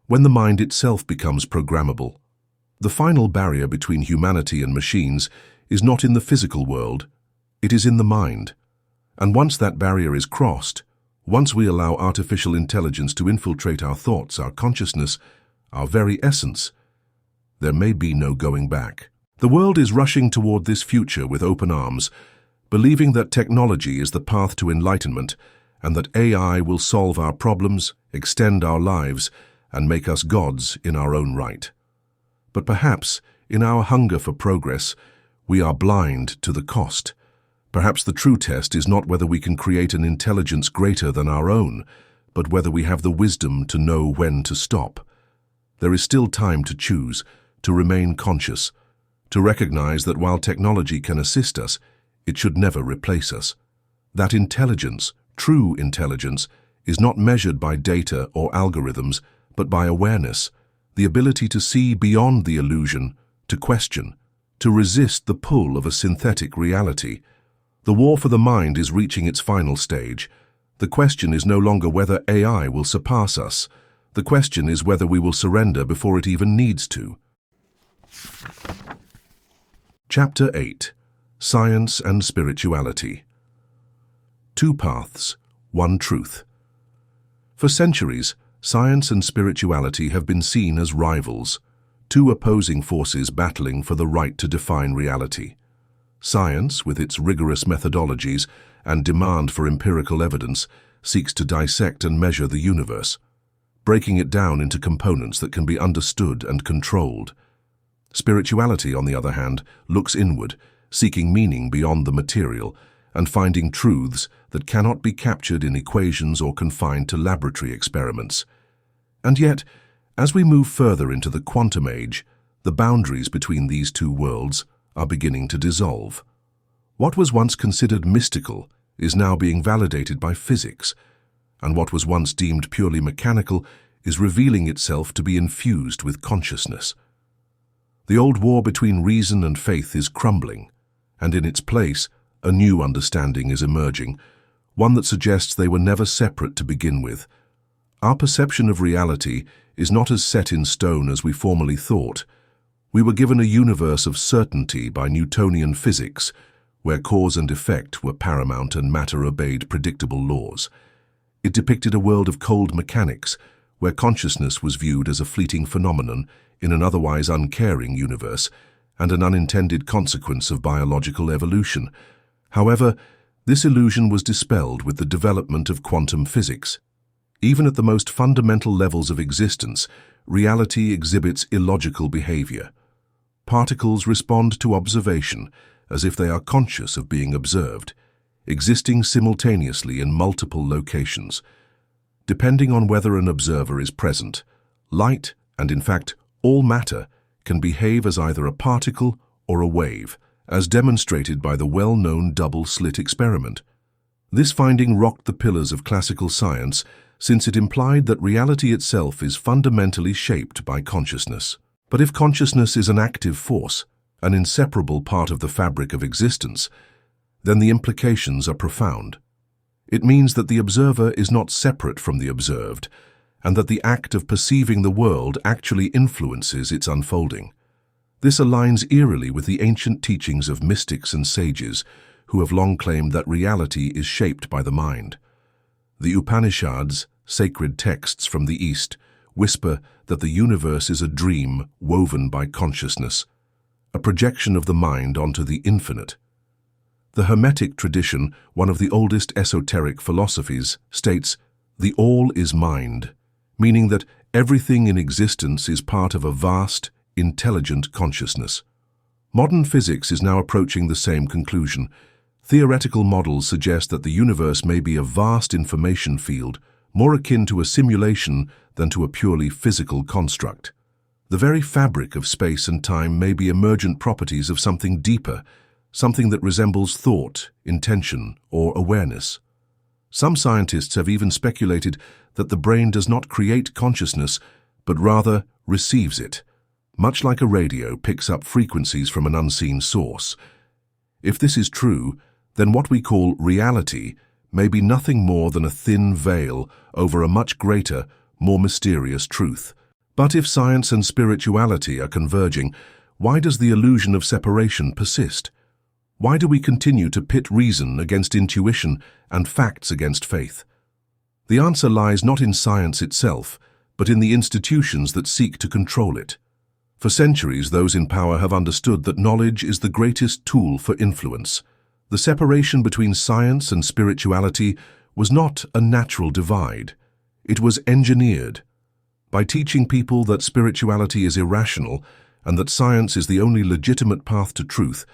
when the mind itself becomes programmable? The final barrier between humanity and machines is not in the physical world, it is in the mind. And once that barrier is crossed, once we allow artificial intelligence to infiltrate our thoughts, our consciousness, our very essence, there may be no going back. The world is rushing toward this future with open arms, believing that technology is the path to enlightenment and that AI will solve our problems, extend our lives, and make us gods in our own right. But perhaps, in our hunger for progress, we are blind to the cost. Perhaps the true test is not whether we can create an intelligence greater than our own, but whether we have the wisdom to know when to stop. There is still time to choose, to remain conscious, to recognize that while technology can assist us, it should never replace us. That intelligence, true intelligence, is not measured by data or algorithms, but by awareness, the ability to see beyond the illusion, to question, to resist the pull of a synthetic reality. The war for the mind is reaching its final stage. The question is no longer whether AI will surpass us. The question is whether we will surrender before it even needs to. Chapter 8. Science and Spirituality. Two paths, one truth. For centuries, science and spirituality have been seen as rivals, two opposing forces battling for the right to define reality. Science, with its rigorous methodologies and demand for empirical evidence, seeks to dissect and measure the universe, breaking it down into components that can be understood and controlled. Spirituality, on the other hand, looks inward, seeking meaning beyond the material and finding truths that cannot be captured in equations or confined to laboratory experiments. And yet, as we move further into the quantum age, the boundaries between these two worlds are beginning to dissolve. What was once considered mystical is now being validated by physics, and what was once deemed purely mechanical is revealing itself to be infused with consciousness. The old war between reason and faith is crumbling, and in its place, a new understanding is emerging, one that suggests they were never separate to begin with. Our perception of reality is not as set in stone as we formerly thought. We were given a universe of certainty by Newtonian physics, where cause and effect were paramount and matter obeyed predictable laws. It depicted a world of cold mechanics, where consciousness was viewed as a fleeting phenomenon in an otherwise uncaring universe, and an unintended consequence of biological evolution. However, this illusion was dispelled with the development of quantum physics. Even at the most fundamental levels of existence, reality exhibits illogical behavior. Particles respond to observation as if they are conscious of being observed, existing simultaneously in multiple locations. Depending on whether an observer is present, light, and in fact all matter, can behave as either a particle or a wave, as demonstrated by the well-known double-slit experiment. This finding rocked the pillars of classical science, since it implied that reality itself is fundamentally shaped by consciousness. But if consciousness is an active force, an inseparable part of the fabric of existence, then the implications are profound. It means that the observer is not separate from the observed, and that the act of perceiving the world actually influences its unfolding. This aligns eerily with the ancient teachings of mystics and sages who have long claimed that reality is shaped by the mind. The Upanishads, sacred texts from the East, whisper that the universe is a dream woven by consciousness, a projection of the mind onto the infinite. The Hermetic tradition, one of the oldest esoteric philosophies, states, "The all is mind," meaning that everything in existence is part of a vast, intelligent consciousness. Modern physics is now approaching the same conclusion. Theoretical models suggest that the universe may be a vast information field, more akin to a simulation than to a purely physical construct. The very fabric of space and time may be emergent properties of something deeper, something that resembles thought, intention, or awareness. Some scientists have even speculated that the brain does not create consciousness, but rather receives it, much like a radio picks up frequencies from an unseen source. If this is true, then what we call reality may be nothing more than a thin veil over a much greater, more mysterious truth. But if science and spirituality are converging, why does the illusion of separation persist? Why do we continue to pit reason against intuition and facts against faith? The answer lies not in science itself, but in the institutions that seek to control it. For centuries, those in power have understood that knowledge is the greatest tool for influence. The separation between science and spirituality was not a natural divide. It was engineered. By teaching people that spirituality is irrational and that science is the only legitimate path to truth,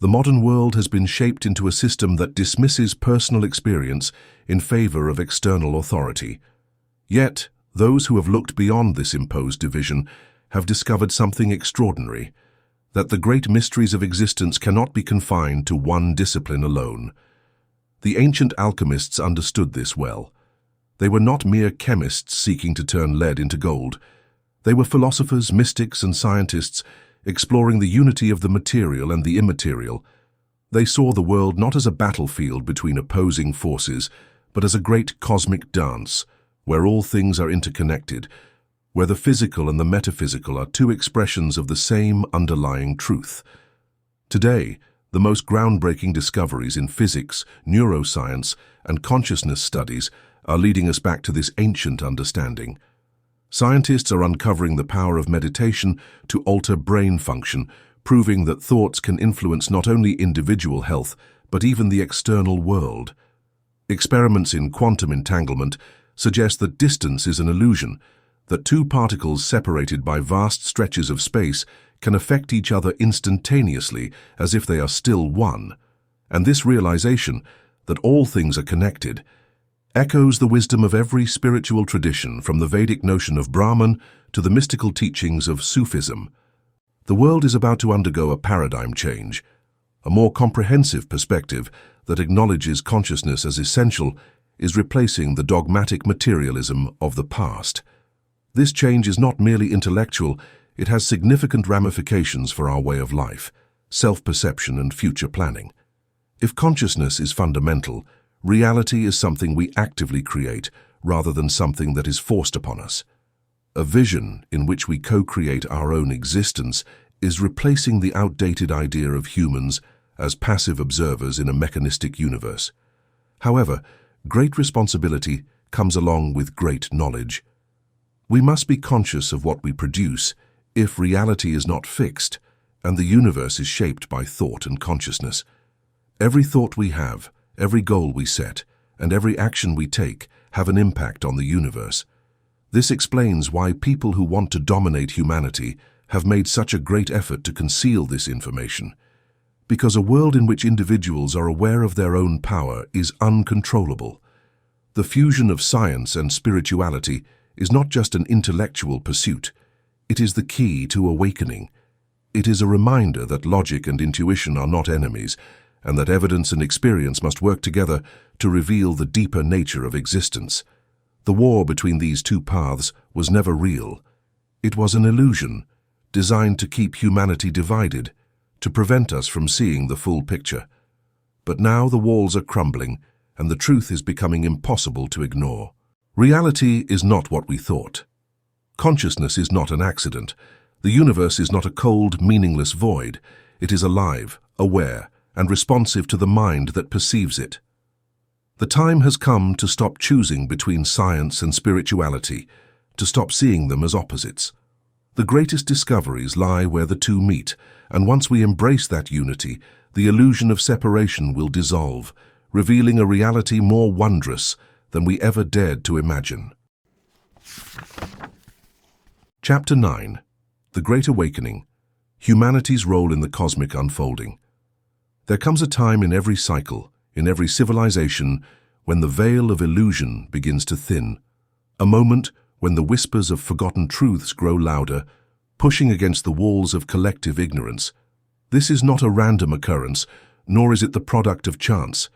the modern world has been shaped into a system that dismisses personal experience in favor of external authority. Yet, those who have looked beyond this imposed division have discovered something extraordinary, that the great mysteries of existence cannot be confined to one discipline alone. The ancient alchemists understood this well. They were not mere chemists seeking to turn lead into gold. They were philosophers, mystics, and scientists exploring the unity of the material and the immaterial. They saw the world not as a battlefield between opposing forces, but as a great cosmic dance, where all things are interconnected, where the physical and the metaphysical are two expressions of the same underlying truth. Today, the most groundbreaking discoveries in physics, neuroscience, and consciousness studies are leading us back to this ancient understanding. Scientists are uncovering the power of meditation to alter brain function, proving that thoughts can influence not only individual health, but even the external world. Experiments in quantum entanglement suggest that distance is an illusion, that two particles separated by vast stretches of space can affect each other instantaneously as if they are still one. And this realization, that all things are connected, echoes the wisdom of every spiritual tradition, from the Vedic notion of Brahman to the mystical teachings of Sufism. The world is about to undergo a paradigm change. A more comprehensive perspective that acknowledges consciousness as essential is replacing the dogmatic materialism of the past. This change is not merely intellectual, it has significant ramifications for our way of life, self-perception, and future planning. If consciousness is fundamental, reality is something we actively create rather than something that is forced upon us. A vision in which we co-create our own existence is replacing the outdated idea of humans as passive observers in a mechanistic universe. However, great responsibility comes along with great knowledge. We must be conscious of what we produce if reality is not fixed and the universe is shaped by thought and consciousness. Every thought we have, every goal we set, and every action we take have an impact on the universe. This explains why people who want to dominate humanity have made such a great effort to conceal this information. Because a world in which individuals are aware of their own power is uncontrollable. The fusion of science and spirituality is not just an intellectual pursuit, it is the key to awakening. It is a reminder that logic and intuition are not enemies, and that evidence and experience must work together to reveal the deeper nature of existence. The war between these two paths was never real. It was an illusion, designed to keep humanity divided, to prevent us from seeing the full picture. But now the walls are crumbling, and the truth is becoming impossible to ignore. Reality is not what we thought. Consciousness is not an accident. The universe is not a cold, meaningless void. It is alive, aware, and responsive to the mind that perceives it. The time has come to stop choosing between science and spirituality, to stop seeing them as opposites. The greatest discoveries lie where the two meet, and once we embrace that unity, the illusion of separation will dissolve, revealing a reality more wondrous than we ever dared to imagine. Chapter 9. The Great Awakening. Humanity's Role in the Cosmic Unfolding. There comes a time in every cycle, in every civilization, when the veil of illusion begins to thin. A moment when the whispers of forgotten truths grow louder, pushing against the walls of collective ignorance. This is not a random occurrence, nor is it the product of chance.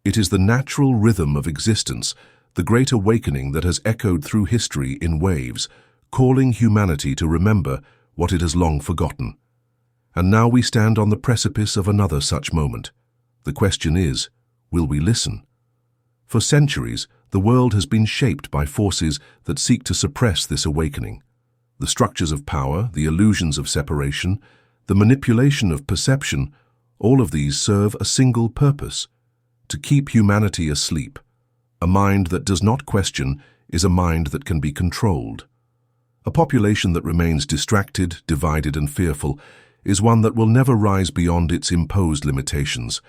It is the natural rhythm of existence, the great awakening that has echoed through history in waves, calling humanity to remember what it has long forgotten. And now we stand on the precipice of another such moment. The question is, will we listen? For centuries, the world has been shaped by forces that seek to suppress this awakening. The structures of power, the illusions of separation, the manipulation of perception, all of these serve a single purpose: to keep humanity asleep. A mind that does not question is a mind that can be controlled. A population that remains distracted, divided, and fearful is one that will never rise beyond its imposed limitations.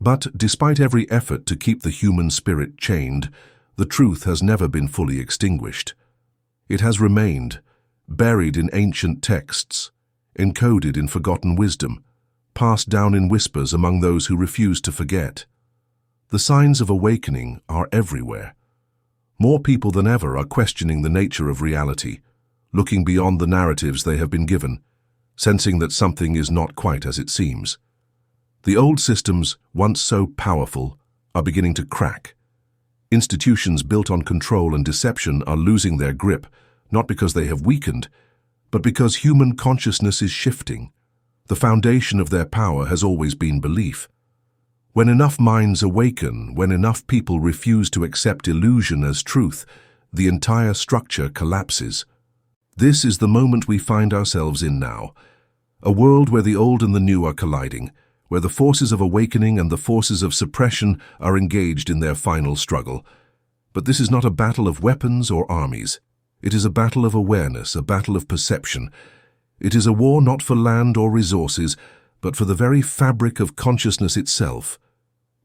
But despite every effort to keep the human spirit chained, the truth has never been fully extinguished. It has remained, buried in ancient texts, encoded in forgotten wisdom, passed down in whispers among those who refuse to forget. The signs of awakening are everywhere. More people than ever are questioning the nature of reality, looking beyond the narratives they have been given, sensing that something is not quite as it seems. The old systems, once so powerful, are beginning to crack. Institutions built on control and deception are losing their grip, not because they have weakened, but because human consciousness is shifting. The foundation of their power has always been belief. When enough minds awaken, when enough people refuse to accept illusion as truth, the entire structure collapses. This is the moment we find ourselves in now, a world where the old and the new are colliding, where the forces of awakening and the forces of suppression are engaged in their final struggle. But this is not a battle of weapons or armies. It is a battle of awareness, a battle of perception. It is a war not for land or resources, but for the very fabric of consciousness itself.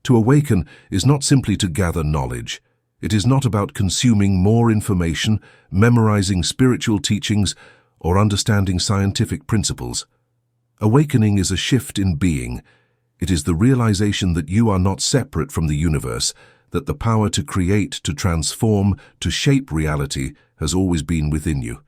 To awaken is not simply to gather knowledge. It is not about consuming more information, memorizing spiritual teachings, or understanding scientific principles. Awakening is a shift in being. It is the realization that you are not separate from the universe, that the power to create, to transform, to shape reality has always been within you.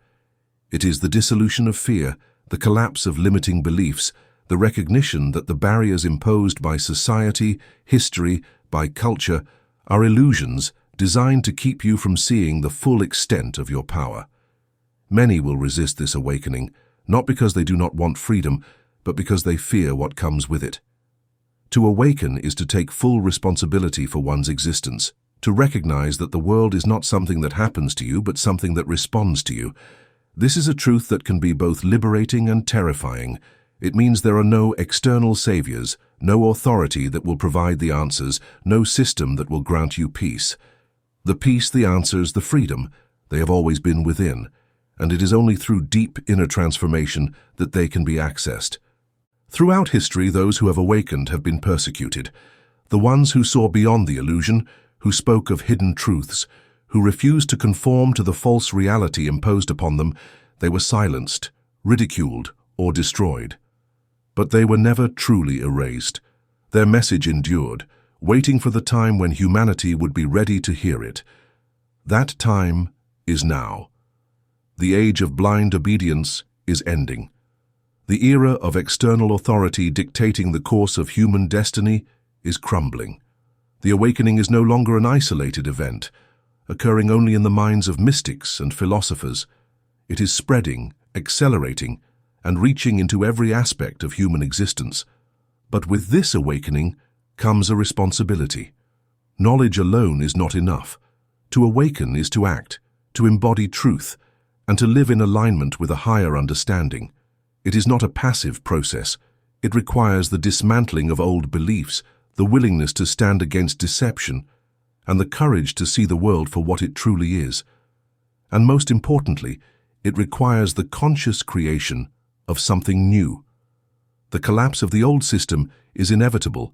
It is the dissolution of fear, the collapse of limiting beliefs, the recognition that the barriers imposed by society, history, by culture, are illusions designed to keep you from seeing the full extent of your power. Many will resist this awakening, not because they do not want freedom, but because they fear what comes with it. To awaken is to take full responsibility for one's existence, to recognize that the world is not something that happens to you, but something that responds to you. This is a truth that can be both liberating and terrifying. It means there are no external saviors, no authority that will provide the answers, no system that will grant you peace. The peace, the answers, the freedom, they have always been within, and it is only through deep inner transformation that they can be accessed. Throughout history, those who have awakened have been persecuted. The ones who saw beyond the illusion, who spoke of hidden truths, who refused to conform to the false reality imposed upon them, they were silenced, ridiculed, or destroyed. But they were never truly erased. Their message endured, waiting for the time when humanity would be ready to hear it. That time is now. The age of blind obedience is ending. The era of external authority dictating the course of human destiny is crumbling. The awakening is no longer an isolated event, occurring only in the minds of mystics and philosophers. It is spreading, accelerating, and reaching into every aspect of human existence. But with this awakening comes a responsibility. Knowledge alone is not enough. To awaken is to act, to embody truth, and to live in alignment with a higher understanding. It is not a passive process. It requires the dismantling of old beliefs, the willingness to stand against deception, and the courage to see the world for what it truly is. And most importantly, it requires the conscious creation of something new. The collapse of the old system is inevitable,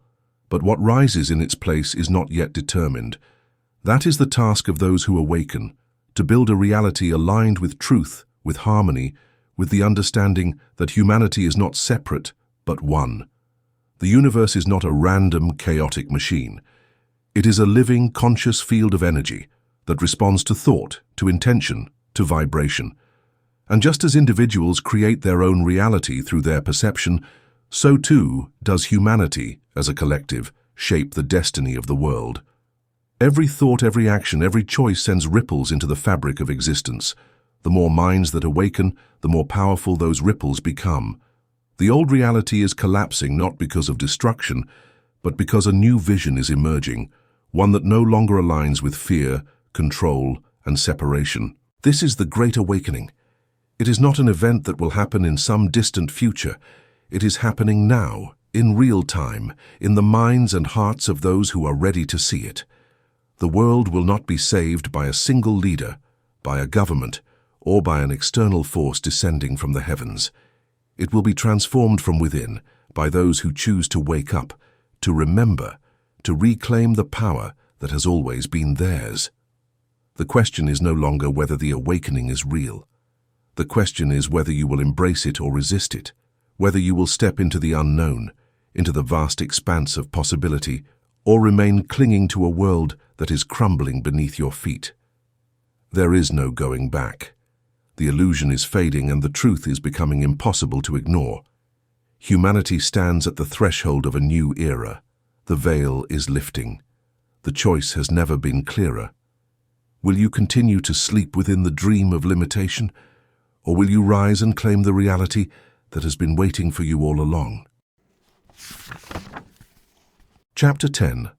but what rises in its place is not yet determined. That is the task of those who awaken, to build a reality aligned with truth, with harmony, with the understanding that humanity is not separate, but one. The universe is not a random, chaotic machine. It is a living, conscious field of energy that responds to thought, to intention, to vibration. And just as individuals create their own reality through their perception, so too does humanity, as a collective, shape the destiny of the world. Every thought, every action, every choice sends ripples into the fabric of existence. The more minds that awaken, the more powerful those ripples become. The old reality is collapsing not because of destruction, but because a new vision is emerging, one that no longer aligns with fear, control, and separation. This is the Great Awakening. It is not an event that will happen in some distant future. It is happening now, in real time, in the minds and hearts of those who are ready to see it. The world will not be saved by a single leader, by a government, or by an external force descending from the heavens. It will be transformed from within by those who choose to wake up, to remember, to reclaim the power that has always been theirs. The question is no longer whether the awakening is real. The question is whether you will embrace it or resist it, whether you will step into the unknown, into the vast expanse of possibility, or remain clinging to a world that is crumbling beneath your feet. There is no going back. The illusion is fading and the truth is becoming impossible to ignore. Humanity stands at the threshold of a new era. The veil is lifting. The choice has never been clearer. Will you continue to sleep within the dream of limitation, or will you rise and claim the reality that has been waiting for you all along? Chapter 10.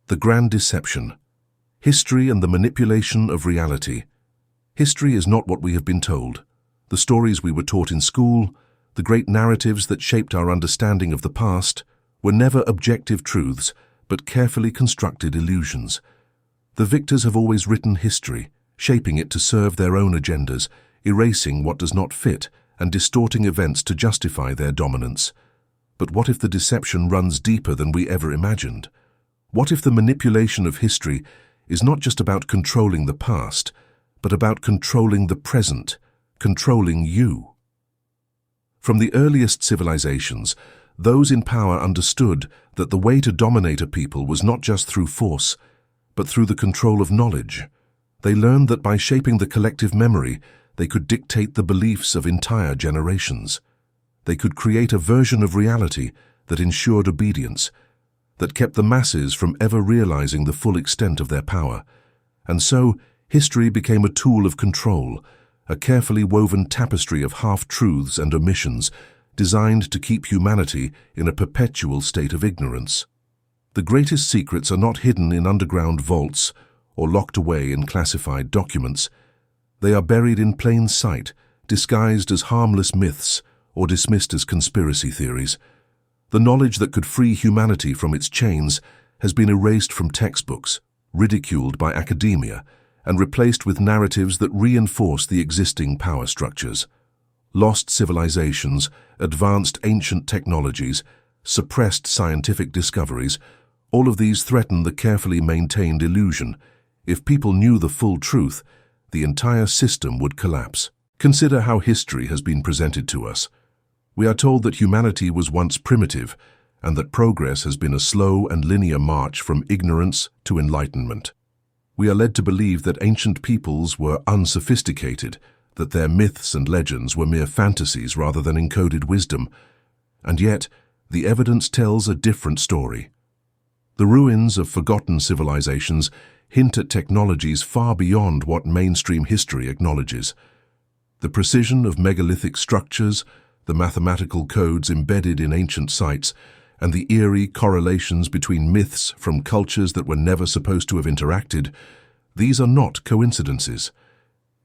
The Grand Deception. History and the manipulation of reality. History is not what we have been told. The stories we were taught in school, the great narratives that shaped our understanding of the past, were never objective truths, but carefully constructed illusions. The victors have always written history, shaping it to serve their own agendas, erasing what does not fit and distorting events to justify their dominance. But what if the deception runs deeper than we ever imagined? What if the manipulation of history is not just about controlling the past, but about controlling the present, controlling you? From the earliest civilizations, those in power understood that the way to dominate a people was not just through force, but through the control of knowledge. They learned that by shaping the collective memory, they could dictate the beliefs of entire generations. They could create a version of reality that ensured obedience, that kept the masses from ever realizing the full extent of their power. And so, history became a tool of control, a carefully woven tapestry of half-truths and omissions, designed to keep humanity in a perpetual state of ignorance. The greatest secrets are not hidden in underground vaults or locked away in classified documents. They are buried in plain sight, disguised as harmless myths or dismissed as conspiracy theories. The knowledge that could free humanity from its chains has been erased from textbooks, ridiculed by academia, and replaced with narratives that reinforce the existing power structures. Lost civilizations, advanced ancient technologies, suppressed scientific discoveries, all of these threaten the carefully maintained illusion. If people knew the full truth, the entire system would collapse. Consider how history has been presented to us. We are told that humanity was once primitive, and that progress has been a slow and linear march from ignorance to enlightenment. We are led to believe that ancient peoples were unsophisticated, that their myths and legends were mere fantasies rather than encoded wisdom. And yet, the evidence tells a different story. The ruins of forgotten civilizations hint at technologies far beyond what mainstream history acknowledges. The precision of megalithic structures, the mathematical codes embedded in ancient sites, and the eerie correlations between myths from cultures that were never supposed to have interacted, these are not coincidences.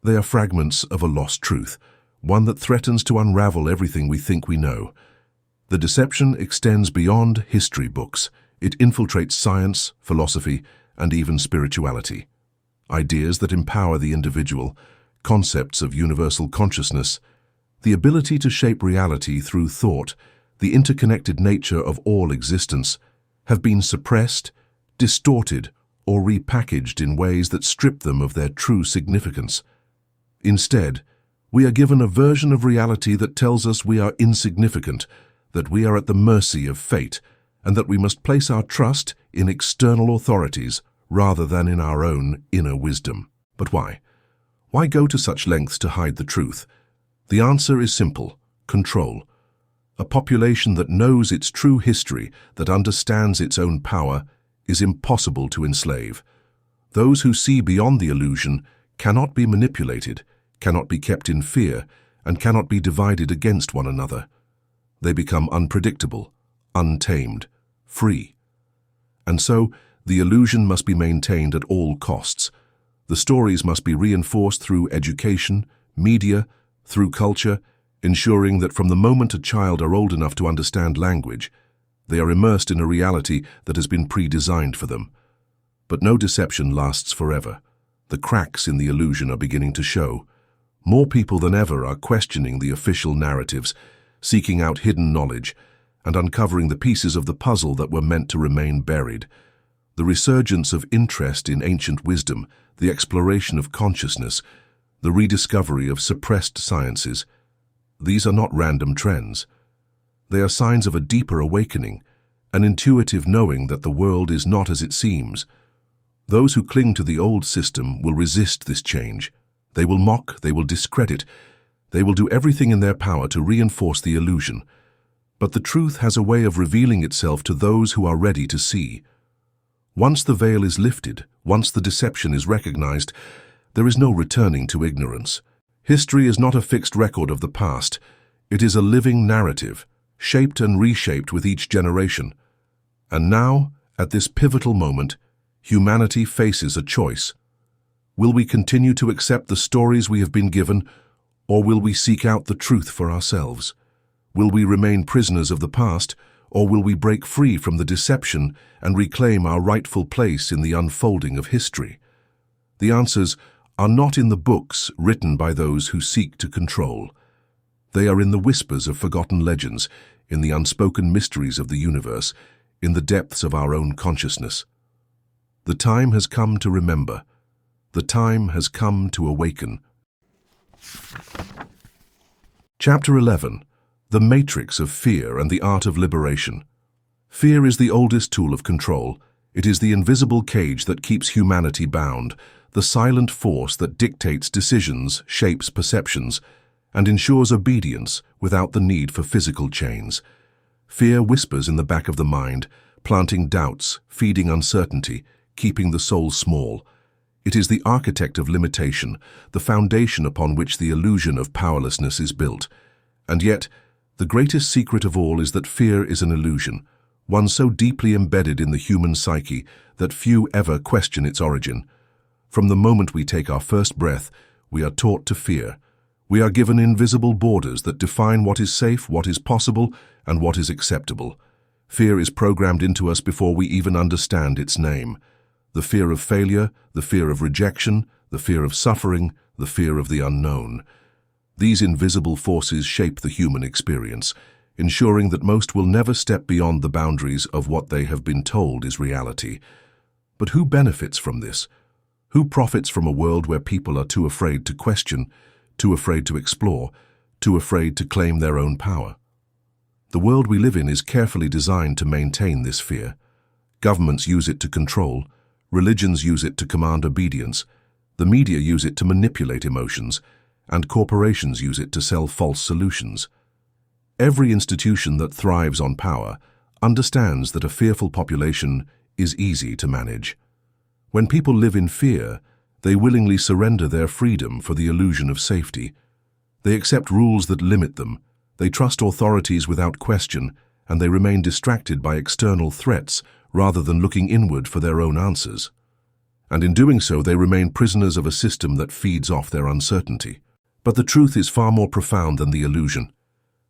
They are fragments of a lost truth, one that threatens to unravel everything we think we know. The deception extends beyond history books. It infiltrates science, philosophy, and even spirituality. Ideas that empower the individual, concepts of universal consciousness, the ability to shape reality through thought, the interconnected nature of all existence, have been suppressed, distorted, or repackaged in ways that strip them of their true significance. Instead, we are given a version of reality that tells us we are insignificant, that we are at the mercy of fate, and that we must place our trust in external authorities rather than in our own inner wisdom. But why? Why go to such lengths to hide the truth? The answer is simple: control. A population that knows its true history, that understands its own power, is impossible to enslave. Those who see beyond the illusion cannot be manipulated, cannot be kept in fear, and cannot be divided against one another. They become unpredictable, untamed, free. And so, the illusion must be maintained at all costs. The stories must be reinforced through education, media, through culture, ensuring that from the moment a child are old enough to understand language, they are immersed in a reality that has been pre-designed for them. But no deception lasts forever. The cracks in the illusion are beginning to show. More people than ever are questioning the official narratives, seeking out hidden knowledge, and uncovering the pieces of the puzzle that were meant to remain buried. The resurgence of interest in ancient wisdom, the exploration of consciousness, the rediscovery of suppressed sciences, these are not random trends. They are signs of a deeper awakening, an intuitive knowing that the world is not as it seems. Those who cling to the old system will resist this change. They will mock, they will discredit, they will do everything in their power to reinforce the illusion. But the truth has a way of revealing itself to those who are ready to see. Once the veil is lifted, once the deception is recognized, there is no returning to ignorance. History is not a fixed record of the past. It is a living narrative, shaped and reshaped with each generation. And now, at this pivotal moment, humanity faces a choice. Will we continue to accept the stories we have been given, or will we seek out the truth for ourselves? Will we remain prisoners of the past, or will we break free from the deception and reclaim our rightful place in the unfolding of history? The answers are not in the books written by those who seek to control. They are in the whispers of forgotten legends, in the unspoken mysteries of the universe, in the depths of our own consciousness. The time has come to remember. The time has come to awaken. Chapter 11. The Matrix of Fear and the Art of Liberation. Fear is the oldest tool of control. It is the invisible cage that keeps humanity bound, the silent force that dictates decisions, shapes perceptions, and ensures obedience without the need for physical chains. Fear whispers in the back of the mind, planting doubts, feeding uncertainty, keeping the soul small. It is the architect of limitation, the foundation upon which the illusion of powerlessness is built. And yet, the greatest secret of all is that fear is an illusion, one so deeply embedded in the human psyche that few ever question its origin. From the moment we take our first breath, we are taught to fear. We are given invisible borders that define what is safe, what is possible, and what is acceptable. Fear is programmed into us before we even understand its name. The fear of failure, the fear of rejection, the fear of suffering, the fear of the unknown. These invisible forces shape the human experience, ensuring that most will never step beyond the boundaries of what they have been told is reality. But who benefits from this? Who profits from a world where people are too afraid to question, too afraid to explore, too afraid to claim their own power? The world we live in is carefully designed to maintain this fear. Governments use it to control, religions use it to command obedience, the media use it to manipulate emotions, and corporations use it to sell false solutions. Every institution that thrives on power understands that a fearful population is easy to manage. When people live in fear, they willingly surrender their freedom for the illusion of safety. They accept rules that limit them, they trust authorities without question, and they remain distracted by external threats rather than looking inward for their own answers. And in doing so, they remain prisoners of a system that feeds off their uncertainty. But the truth is far more profound than the illusion.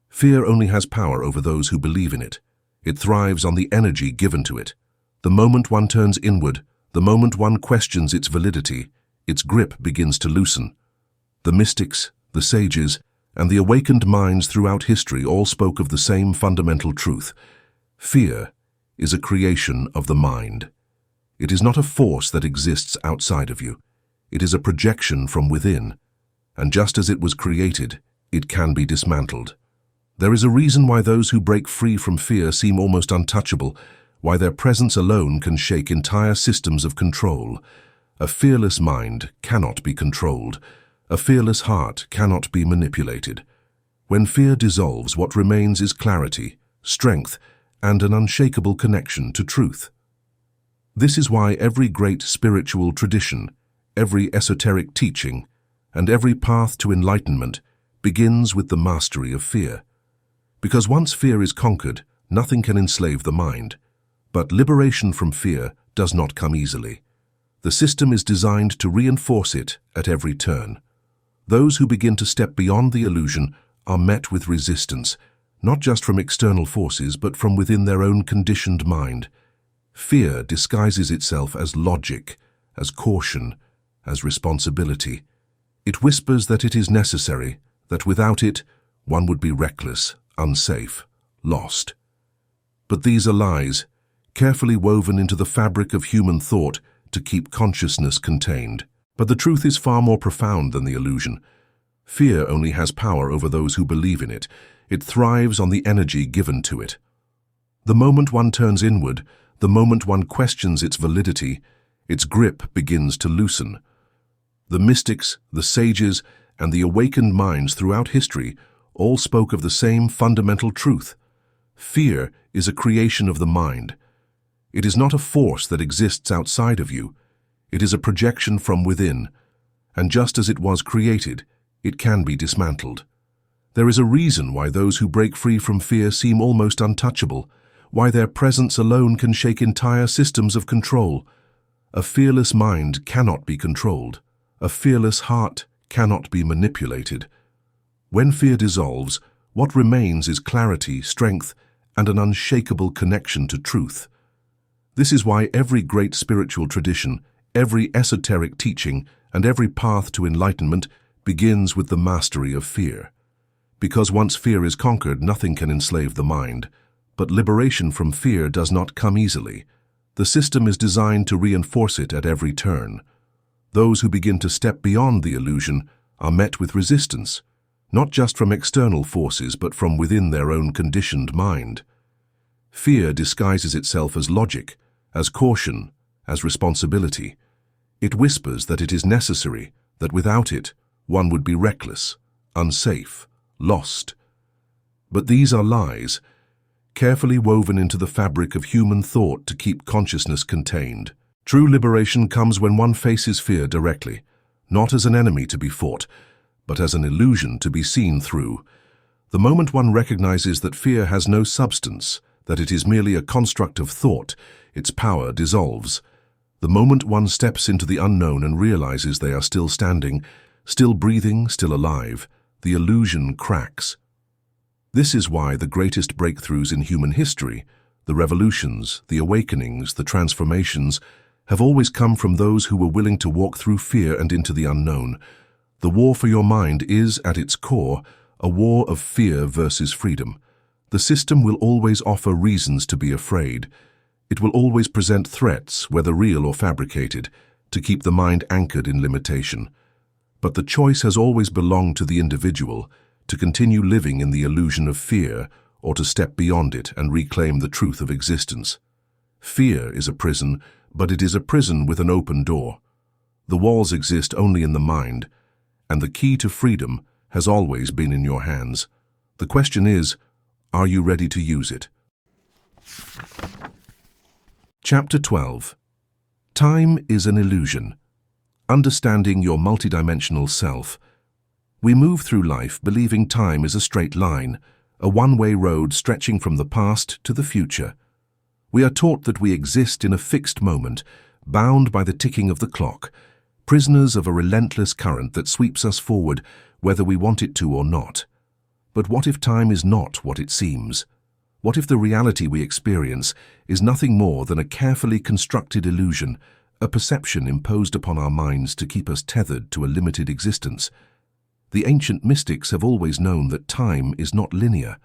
Fear only has power over those who believe in it. It thrives on the energy given to it. The moment one turns inward, the moment one questions its validity, its grip begins to loosen. The mystics, the sages, and the awakened minds throughout history all spoke of the same fundamental truth. Fear is a creation of the mind. It is not a force that exists outside of you. It is a projection from within. And just as it was created, it can be dismantled. There is a reason why those who break free from fear seem almost untouchable, why their presence alone can shake entire systems of control. A fearless mind cannot be controlled. A fearless heart cannot be manipulated. When fear dissolves, what remains is clarity, strength, and an unshakable connection to truth. This is why every great spiritual tradition, every esoteric teaching, and every path to enlightenment begins with the mastery of fear. Because once fear is conquered, nothing can enslave the mind. But liberation from fear does not come easily. The system is designed to reinforce it at every turn. Those who begin to step beyond the illusion are met with resistance, not just from external forces, but from within their own conditioned mind. Fear disguises itself as logic, as caution, as responsibility. It whispers that it is necessary, that without it, one would be reckless, unsafe, lost. But these are lies, carefully woven into the fabric of human thought to keep consciousness contained. But the truth is far more profound than the illusion. Fear only has power over those who believe in it. It thrives on the energy given to it. The moment one turns inward, the moment one questions its validity, its grip begins to loosen. The mystics, the sages, and the awakened minds throughout history all spoke of the same fundamental truth. Fear is a creation of the mind. It is not a force that exists outside of you. It is a projection from within, and just as it was created, it can be dismantled. There is a reason why those who break free from fear seem almost untouchable, why their presence alone can shake entire systems of control. A fearless mind cannot be controlled. A fearless heart cannot be manipulated. When fear dissolves, what remains is clarity, strength, and an unshakable connection to truth. This is why every great spiritual tradition, every esoteric teaching, and every path to enlightenment begins with the mastery of fear. Because once fear is conquered, nothing can enslave the mind. But liberation from fear does not come easily. The system is designed to reinforce it at every turn. Those who begin to step beyond the illusion are met with resistance, not just from external forces but from within their own conditioned mind. Fear disguises itself as logic, as caution, as responsibility. It whispers that it is necessary, that without it, one would be reckless, unsafe, lost. But these are lies, carefully woven into the fabric of human thought to keep consciousness contained. True liberation comes when one faces fear directly, not as an enemy to be fought, but as an illusion to be seen through. The moment one recognizes that fear has no substance, that it is merely a construct of thought, its power dissolves. The moment one steps into the unknown and realizes they are still standing, still breathing, still alive, the illusion cracks. This is why the greatest breakthroughs in human history, the revolutions, the awakenings, the transformations, have always come from those who were willing to walk through fear and into the unknown. The war for your mind is, at its core, a war of fear versus freedom. The system will always offer reasons to be afraid. It will always present threats, whether real or fabricated, to keep the mind anchored in limitation. But the choice has always belonged to the individual, to continue living in the illusion of fear or to step beyond it and reclaim the truth of existence. Fear is a prison, but it is a prison with an open door. The walls exist only in the mind, and the key to freedom has always been in your hands. The question is, are you ready to use it? Chapter 12. Time is an illusion. Understanding your multidimensional self. We move through life believing time is a straight line, a one-way road stretching from the past to the future. We are taught that we exist in a fixed moment, bound by the ticking of the clock, prisoners of a relentless current that sweeps us forward whether we want it to or not. But what if time is not what it seems? What if the reality we experience is nothing more than a carefully constructed illusion, a perception imposed upon our minds to keep us tethered to a limited existence? The ancient mystics have always known that time is not linear.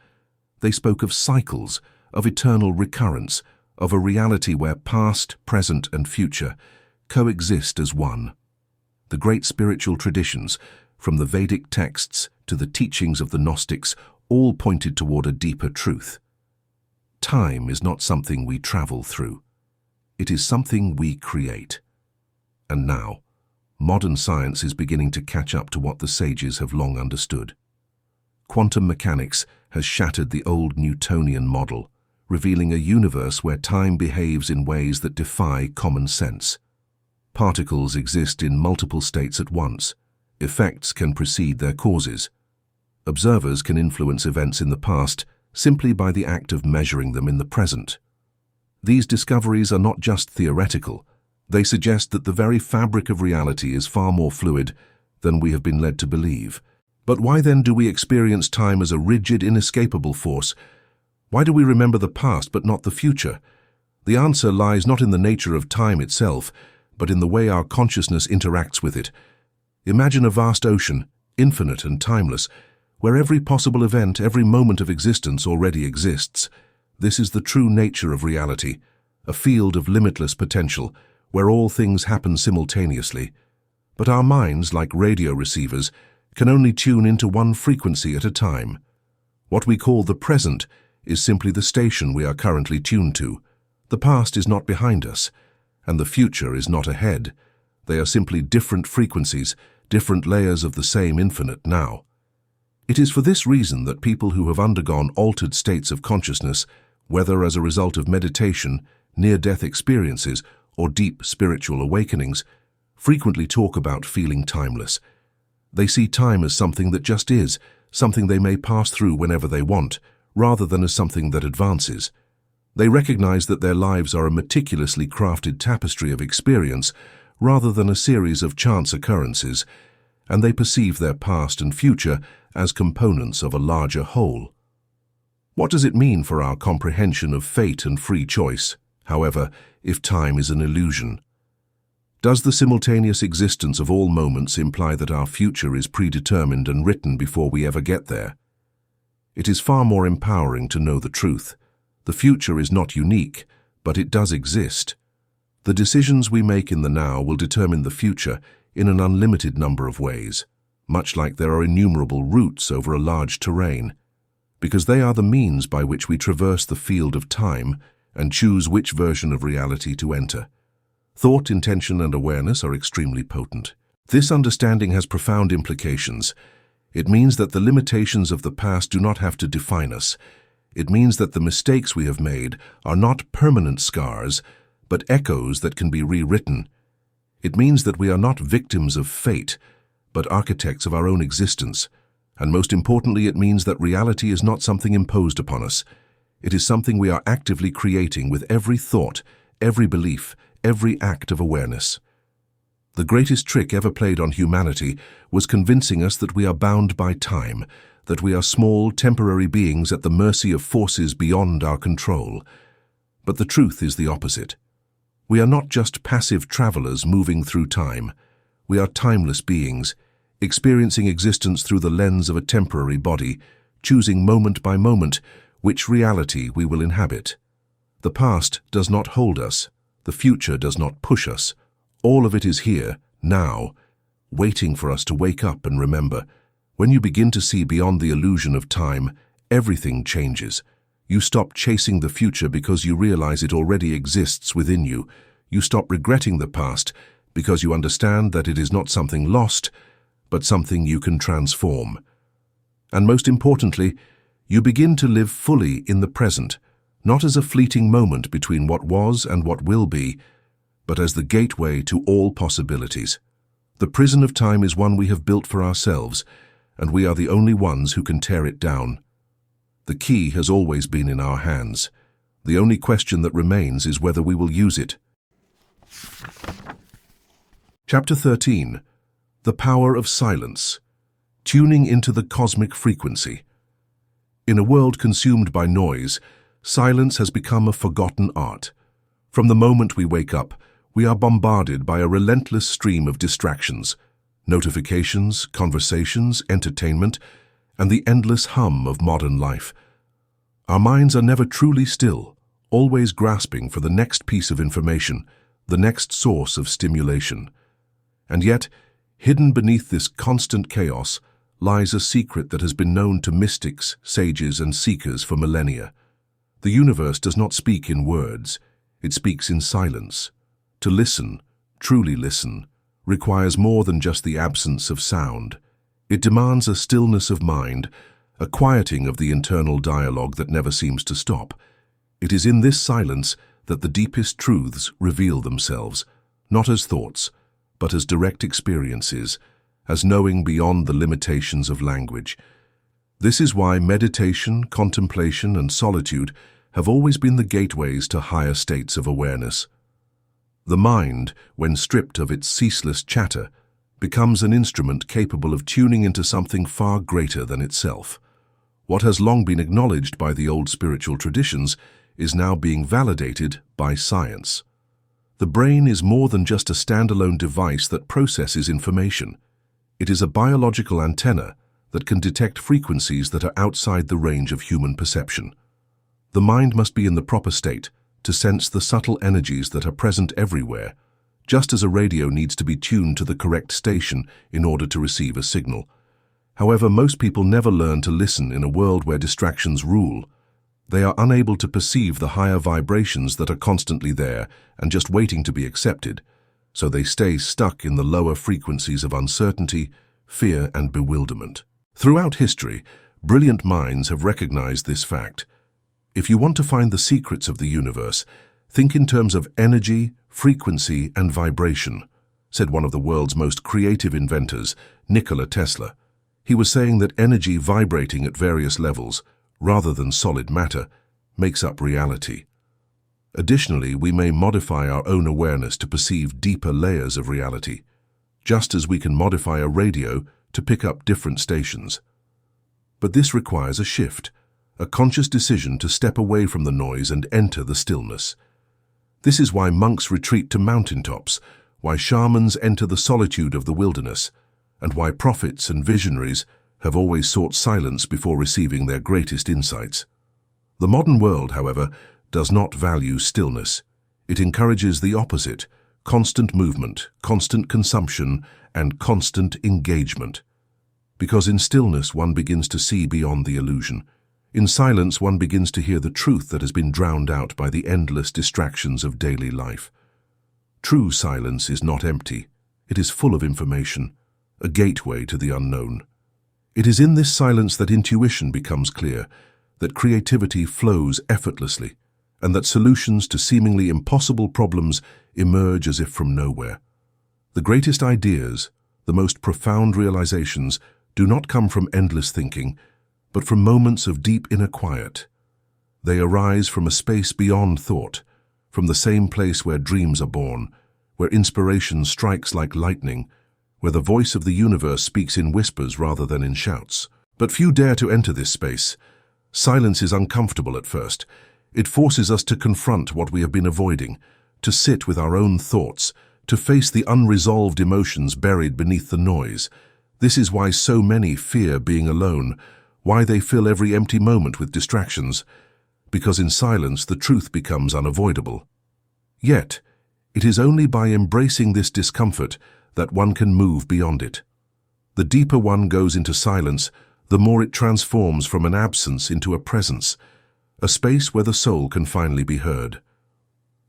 They spoke of cycles, of eternal recurrence, of a reality where past, present, and future coexist as one. The great spiritual traditions, from the Vedic texts to the teachings of the Gnostics, all pointed toward a deeper truth. Time is not something we travel through. It is something we create. And now, modern science is beginning to catch up to what the sages have long understood. Quantum mechanics has shattered the old Newtonian model, revealing a universe where time behaves in ways that defy common sense. Particles exist in multiple states at once. Effects can precede their causes. Observers can influence events in the past simply by the act of measuring them in the present. These discoveries are not just theoretical. They suggest that the very fabric of reality is far more fluid than we have been led to believe. But why then do we experience time as a rigid, inescapable force? Why do we remember the past but not the future? The answer lies not in the nature of time itself, but in the way our consciousness interacts with it. Imagine a vast ocean, infinite and timeless, where every possible event, every moment of existence already exists. This is the true nature of reality, a field of limitless potential, where all things happen simultaneously. But our minds, like radio receivers, can only tune into one frequency at a time. What we call the present is simply the station we are currently tuned to. The past is not behind us, and the future is not ahead. They are simply different frequencies, different layers of the same infinite now. It is for this reason that people who have undergone altered states of consciousness, whether as a result of meditation, near-death experiences, or deep spiritual awakenings, frequently talk about feeling timeless. They see time as something that just is, something they may pass through whenever they want, rather than as something that advances. They recognize that their lives are a meticulously crafted tapestry of experience rather than a series of chance occurrences, and they perceive their past and future as components of a larger whole. What does it mean for our comprehension of fate and free choice, however, if time is an illusion? Does the simultaneous existence of all moments imply that our future is predetermined and written before we ever get there? It is far more empowering to know the truth. The future is not unique, but it does exist. The decisions we make in the now will determine the future in an unlimited number of ways, much like there are innumerable routes over a large terrain, because they are the means by which we traverse the field of time and choose which version of reality to enter. Thought, intention, and awareness are extremely potent. This understanding has profound implications. It means that the limitations of the past do not have to define us. It means that the mistakes we have made are not permanent scars, but echoes that can be rewritten. It means that we are not victims of fate, but architects of our own existence. And most importantly, it means that reality is not something imposed upon us. It is something we are actively creating with every thought, every belief, every act of awareness. The greatest trick ever played on humanity was convincing us that we are bound by time, that we are small, temporary beings at the mercy of forces beyond our control. But the truth is the opposite. We are not just passive travelers moving through time. We are timeless beings, experiencing existence through the lens of a temporary body, choosing moment by moment which reality we will inhabit. The past does not hold us. The future does not push us. All of it is here, now, waiting for us to wake up and remember. When you begin to see beyond the illusion of time, everything changes. You stop chasing the future because you realize it already exists within you. You stop regretting the past because you understand that it is not something lost, but something you can transform. And most importantly, you begin to live fully in the present, not as a fleeting moment between what was and what will be, but as the gateway to all possibilities. The prison of time is one we have built for ourselves, and we are the only ones who can tear it down. The key has always been in our hands. The only question that remains is whether we will use it. Chapter 13. The Power of Silence. Tuning into the Cosmic Frequency. In a world consumed by noise, silence has become a forgotten art. From the moment we wake up, we are bombarded by a relentless stream of distractions, notifications, conversations, entertainment, and the endless hum of modern life. Our minds are never truly still, always grasping for the next piece of information, the next source of stimulation. And yet, hidden beneath this constant chaos lies a secret that has been known to mystics, sages, and seekers for millennia. The universe does not speak in words, it speaks in silence. To listen, truly listen, requires more than just the absence of sound. It demands a stillness of mind, a quieting of the internal dialogue that never seems to stop. It is in this silence that the deepest truths reveal themselves, not as thoughts, but as direct experiences, as knowing beyond the limitations of language. This is why meditation, contemplation, and solitude have always been the gateways to higher states of awareness. The mind, when stripped of its ceaseless chatter, becomes an instrument capable of tuning into something far greater than itself. What has long been acknowledged by the old spiritual traditions is now being validated by science. The brain is more than just a standalone device that processes information. It is a biological antenna that can detect frequencies that are outside the range of human perception. The mind must be in the proper state to sense the subtle energies that are present everywhere, just as a radio needs to be tuned to the correct station in order to receive a signal. However, most people never learn to listen in a world where distractions rule. They are unable to perceive the higher vibrations that are constantly there and just waiting to be accepted, so they stay stuck in the lower frequencies of uncertainty, fear, and bewilderment. Throughout history, brilliant minds have recognized this fact. If you want to find the secrets of the universe, think in terms of energy, frequency, and vibration, said one of the world's most creative inventors, Nikola Tesla. He was saying that energy vibrating at various levels, rather than solid matter, makes up reality. Additionally, we may modify our own awareness to perceive deeper layers of reality, just as we can modify a radio to pick up different stations. But this requires a shift, a conscious decision to step away from the noise and enter the stillness. This is why monks retreat to mountaintops, why shamans enter the solitude of the wilderness, and why prophets and visionaries have always sought silence before receiving their greatest insights. The modern world, however, does not value stillness. It encourages the opposite: constant movement, constant consumption, and constant engagement. Because in stillness one begins to see beyond the illusion. In silence one begins to hear the truth that has been drowned out by the endless distractions of daily life. True silence is not empty. It is full of information, a gateway to the unknown. It is in this silence that intuition becomes clear, that creativity flows effortlessly, and that solutions to seemingly impossible problems emerge as if from nowhere. The greatest ideas, the most profound realizations, do not come from endless thinking, but from moments of deep inner quiet. They arise from a space beyond thought, from the same place where dreams are born, where inspiration strikes like lightning, where the voice of the universe speaks in whispers rather than in shouts. But few dare to enter this space. Silence is uncomfortable at first. It forces us to confront what we have been avoiding, to sit with our own thoughts, to face the unresolved emotions buried beneath the noise. This is why so many fear being alone, why they fill every empty moment with distractions, because in silence the truth becomes unavoidable. Yet, it is only by embracing this discomfort that one can move beyond it. The deeper one goes into silence, the more it transforms from an absence into a presence, a space where the soul can finally be heard.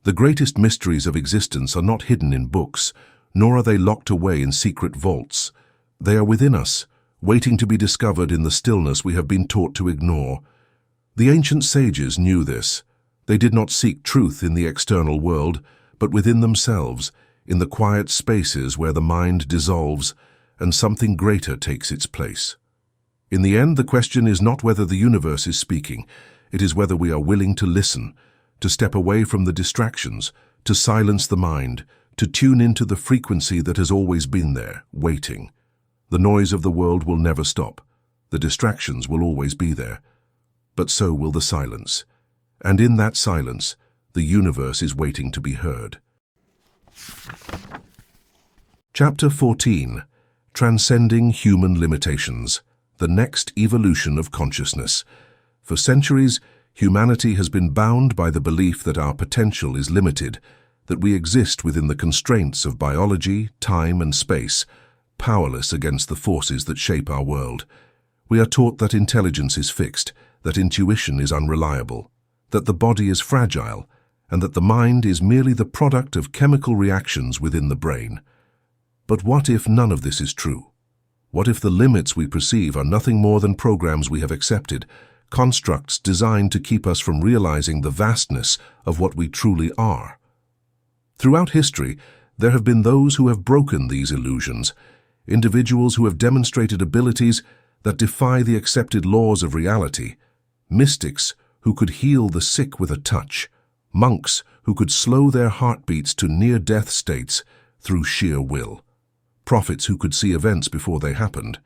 The greatest mysteries of existence are not hidden in books, nor are they locked away in secret vaults. They are within us, waiting to be discovered in the stillness we have been taught to ignore. The ancient sages knew this. They did not seek truth in the external world, but within themselves, in the quiet spaces where the mind dissolves and something greater takes its place. In the end, the question is not whether the universe is speaking. It is whether we are willing to listen, to step away from the distractions, to silence the mind, to tune into the frequency that has always been there, waiting. The noise of the world will never stop. The distractions will always be there. But so will the silence. And in that silence, the universe is waiting to be heard. Chapter 14. Transcending Human Limitations. The Next Evolution of Consciousness. For centuries, humanity has been bound by the belief that our potential is limited, that we exist within the constraints of biology, time, and space, powerless against the forces that shape our world. We are taught that intelligence is fixed, that intuition is unreliable, that the body is fragile, and that the mind is merely the product of chemical reactions within the brain. But what if none of this is true? What if the limits we perceive are nothing more than programs we have accepted, constructs designed to keep us from realizing the vastness of what we truly are? Throughout history, there have been those who have broken these illusions, individuals who have demonstrated abilities that defy the accepted laws of reality, mystics who could heal the sick with a touch, monks who could slow their heartbeats to near-death states through sheer will, prophets who could see events before they happened,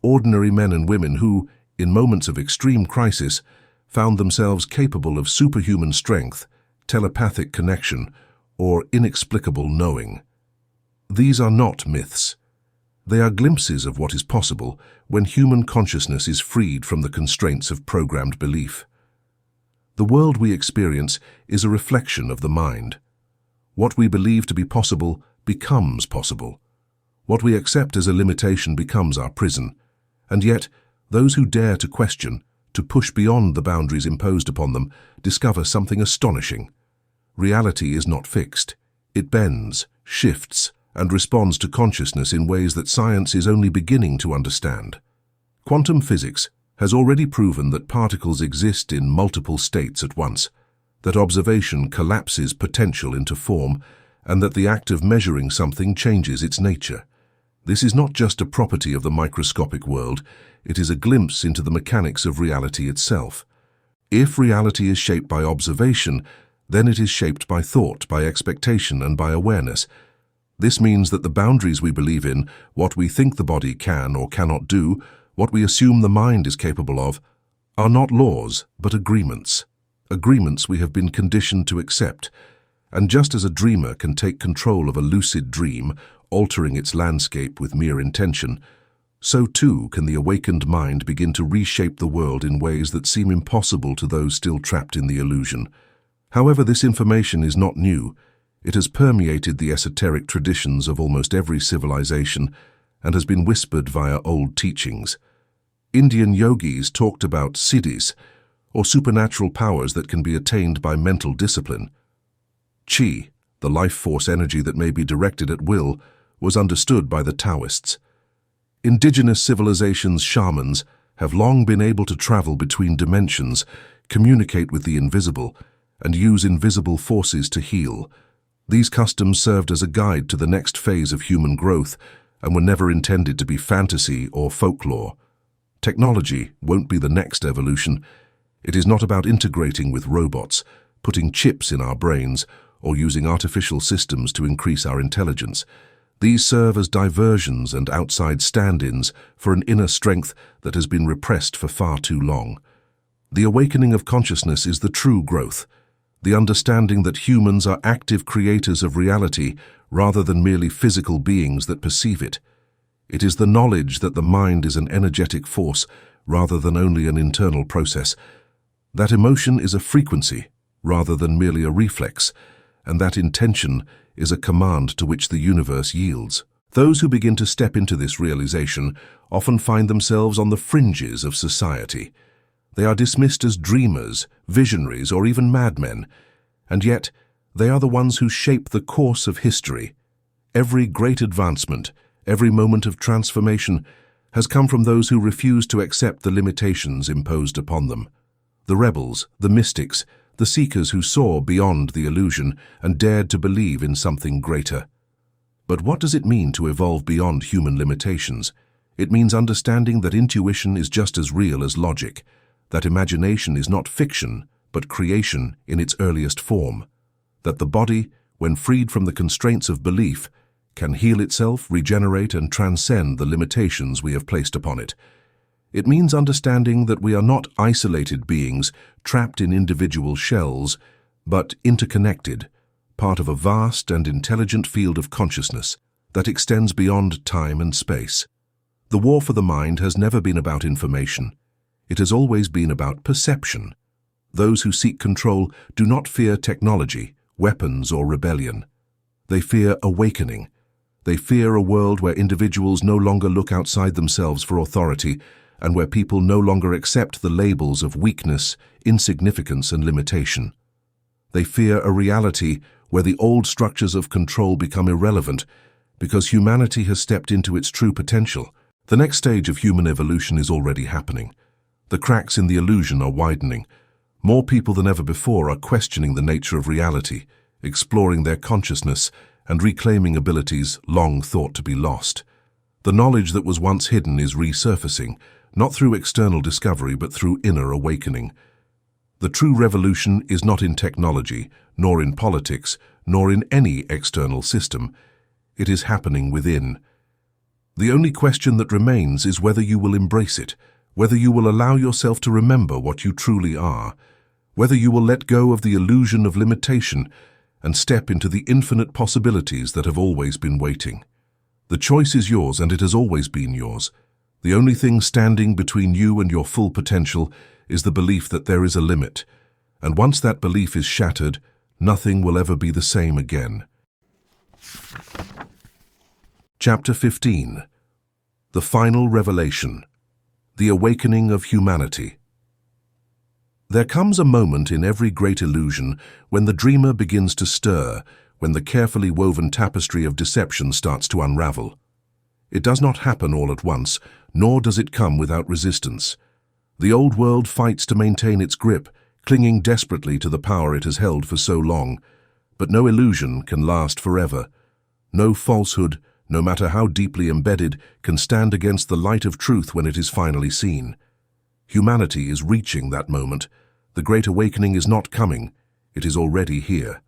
ordinary men and women who, in moments of extreme crisis, found themselves capable of superhuman strength, telepathic connection, or inexplicable knowing. These are not myths. They are glimpses of what is possible when human consciousness is freed from the constraints of programmed belief. The world we experience is a reflection of the mind. What we believe to be possible becomes possible. What we accept as a limitation becomes our prison. And yet, those who dare to question, to push beyond the boundaries imposed upon them, discover something astonishing. Reality is not fixed. It bends, shifts, and responds to consciousness in ways that science is only beginning to understand. Quantum physics has already proven that particles exist in multiple states at once, that observation collapses potential into form, and that the act of measuring something changes its nature. This is not just a property of the microscopic world, it is a glimpse into the mechanics of reality itself. If reality is shaped by observation, Then it is shaped by thought, by expectation, and by awareness. This means that the boundaries we believe in, what we think the body can or cannot do, what we assume the mind is capable of, are not laws, but agreements. Agreements we have been conditioned to accept. And just as a dreamer can take control of a lucid dream, altering its landscape with mere intention, so too can the awakened mind begin to reshape the world in ways that seem impossible to those still trapped in the illusion. However, this information is not new. It has permeated the esoteric traditions of almost every civilization and has been whispered via old teachings. Indian yogis talked about siddhis, or supernatural powers that can be attained by mental discipline. Chi, the life force energy that may be directed at will, was understood by the Taoists. Indigenous civilizations' shamans have long been able to travel between dimensions, communicate with the invisible, and use invisible forces to heal. These customs served as a guide to the next phase of human growth and were never intended to be fantasy or folklore. Technology won't be the next evolution. It is not about integrating with robots, putting chips in our brains, or using artificial systems to increase our intelligence. These serve as diversions and outside stand-ins for an inner strength that has been repressed for far too long. The awakening of consciousness is the true growth, the understanding that humans are active creators of reality rather than merely physical beings that perceive it. It is the knowledge that the mind is an energetic force rather than only an internal process, that emotion is a frequency rather than merely a reflex, and that intention is a command to which the universe yields. Those who begin to step into this realization often find themselves on the fringes of society. They are dismissed as dreamers, visionaries, or even madmen, and yet they are the ones who shape the course of history. Every great advancement, every moment of transformation has come from those who refuse to accept the limitations imposed upon them. The rebels, the mystics, the seekers who saw beyond the illusion and dared to believe in something greater. But what does it mean to evolve beyond human limitations? It means understanding that intuition is just as real as logic, that imagination is not fiction, but creation in its earliest form, that the body, when freed from the constraints of belief, can heal itself, regenerate, and transcend the limitations we have placed upon it. It means understanding that we are not isolated beings trapped in individual shells, but interconnected, part of a vast and intelligent field of consciousness that extends beyond time and space. The war for the mind has never been about information. It has always been about perception. Those who seek control do not fear technology, weapons, or rebellion. They fear awakening. They fear a world where individuals no longer look outside themselves for authority, and where people no longer accept the labels of weakness, insignificance, and limitation. They fear a reality where the old structures of control become irrelevant because humanity has stepped into its true potential. The next stage of human evolution is already happening. The cracks in the illusion are widening. More people than ever before are questioning the nature of reality, exploring their consciousness, and reclaiming abilities long thought to be lost. The knowledge that was once hidden is resurfacing, not through external discovery but through inner awakening. The true revolution is not in technology, nor in politics, nor in any external system. It is happening within. The only question that remains is whether you will embrace it, whether you will allow yourself to remember what you truly are, whether you will let go of the illusion of limitation and step into the infinite possibilities that have always been waiting. The choice is yours, and it has always been yours. The only thing standing between you and your full potential is the belief that there is a limit, and once that belief is shattered, nothing will ever be the same again. Chapter 15. The Final Revelation. The Awakening of Humanity. There comes a moment in every great illusion when the dreamer begins to stir, when the carefully woven tapestry of deception starts to unravel. It does not happen all at once, nor does it come without resistance. The old world fights to maintain its grip, clinging desperately to the power it has held for so long. But no illusion can last forever. No falsehood, no matter how deeply embedded, can stand against the light of truth when it is finally seen. Humanity is reaching that moment. The Great Awakening is not coming. It is already here.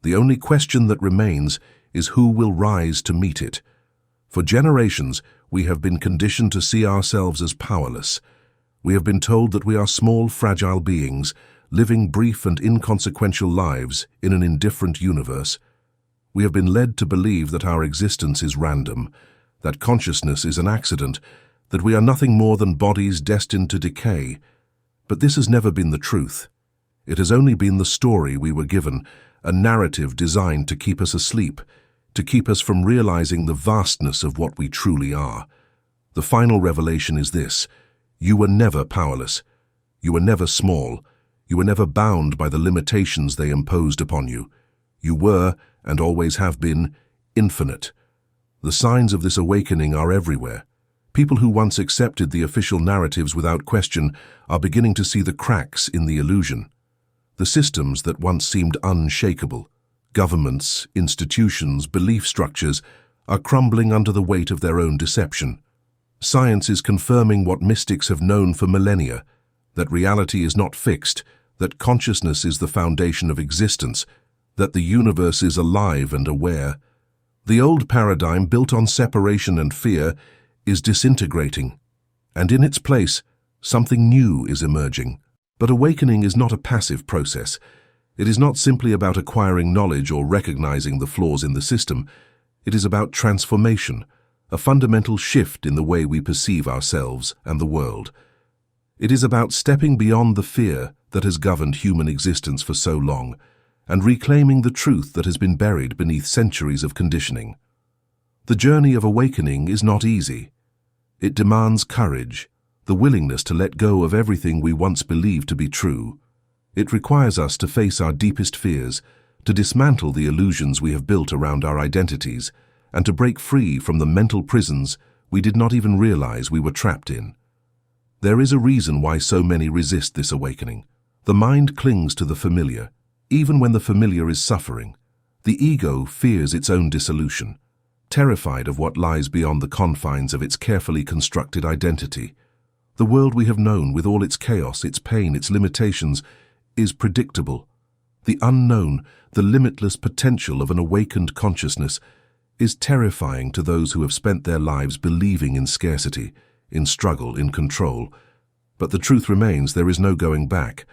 The only question that remains is who will rise to meet it. For generations, we have been conditioned to see ourselves as powerless. We have been told that we are small, fragile beings, living brief and inconsequential lives in an indifferent universe. We have been led to believe that our existence is random, that consciousness is an accident, that we are nothing more than bodies destined to decay. But this has never been the truth. It has only been the story we were given, a narrative designed to keep us asleep, to keep us from realizing the vastness of what we truly are. The final revelation is this: you were never powerless. You were never small. You were never bound by the limitations they imposed upon you. You were, and always have been, infinite. The signs of this awakening are everywhere. People who once accepted the official narratives without question are beginning to see the cracks in the illusion. The systems that once seemed unshakable, governments, institutions, belief structures, are crumbling under the weight of their own deception. Science is confirming what mystics have known for millennia, that reality is not fixed, that consciousness is the foundation of existence, that the universe is alive and aware. The old paradigm built on separation and fear is disintegrating, and in its place, something new is emerging. But awakening is not a passive process. It is not simply about acquiring knowledge or recognizing the flaws in the system. It is about transformation, a fundamental shift in the way we perceive ourselves and the world. It is about stepping beyond the fear that has governed human existence for so long and reclaiming the truth that has been buried beneath centuries of conditioning. The journey of awakening is not easy. It demands courage, the willingness to let go of everything we once believed to be true. It requires us to face our deepest fears, to dismantle the illusions we have built around our identities, and to break free from the mental prisons we did not even realize we were trapped in. There is a reason why so many resist this awakening. The mind clings to the familiar, even when the familiar is suffering. The ego fears its own dissolution, terrified of what lies beyond the confines of its carefully constructed identity. The world we have known, with all its chaos, its pain, its limitations, is predictable. The unknown, the limitless potential of an awakened consciousness, is terrifying to those who have spent their lives believing in scarcity, in struggle, in control. But the truth remains: there is no going back.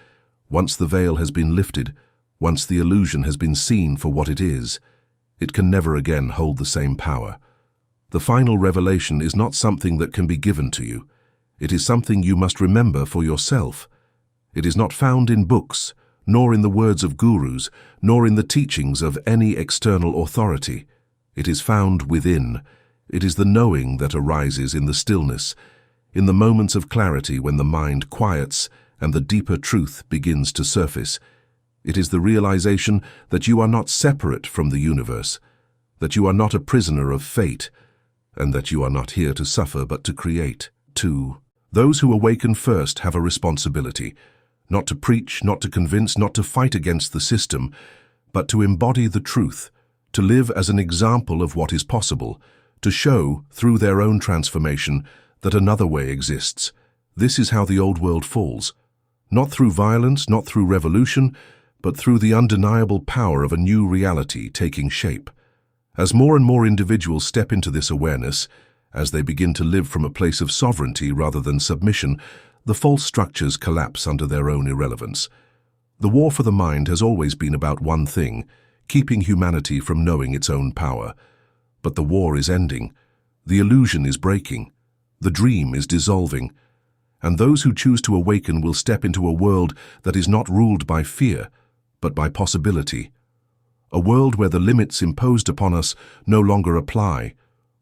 Once the veil has been lifted, once the illusion has been seen for what it is, it can never again hold the same power. The final revelation is not something that can be given to you. It is something you must remember for yourself. It is not found in books, nor in the words of gurus, nor in the teachings of any external authority. It is found within. It is the knowing that arises in the stillness, in the moments of clarity when the mind quiets and the deeper truth begins to surface. It is the realization that you are not separate from the universe, that you are not a prisoner of fate, and that you are not here to suffer but to create. 2. Those who awaken first have a responsibility, not to preach, not to convince, not to fight against the system, but to embody the truth, to live as an example of what is possible, to show, through their own transformation, that another way exists. This is how the old world falls. Not through violence, not through revolution, but through the undeniable power of a new reality taking shape. As more and more individuals step into this awareness, as they begin to live from a place of sovereignty rather than submission, the false structures collapse under their own irrelevance. The war for the mind has always been about one thing: keeping humanity from knowing its own power. But the war is ending. The illusion is breaking. The dream is dissolving. And those who choose to awaken will step into a world that is not ruled by fear, but by possibility. A world where the limits imposed upon us no longer apply,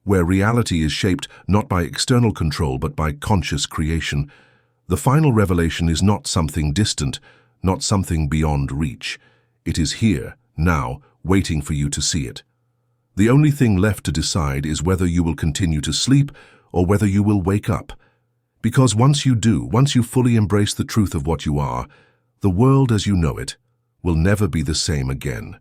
where reality is shaped not by external control but by conscious creation. The final revelation is not something distant, not something beyond reach. It is here, now, waiting for you to see it. The only thing left to decide is whether you will continue to sleep or whether you will wake up. Because once you do, once you fully embrace the truth of what you are, the world as you know it will never be the same again.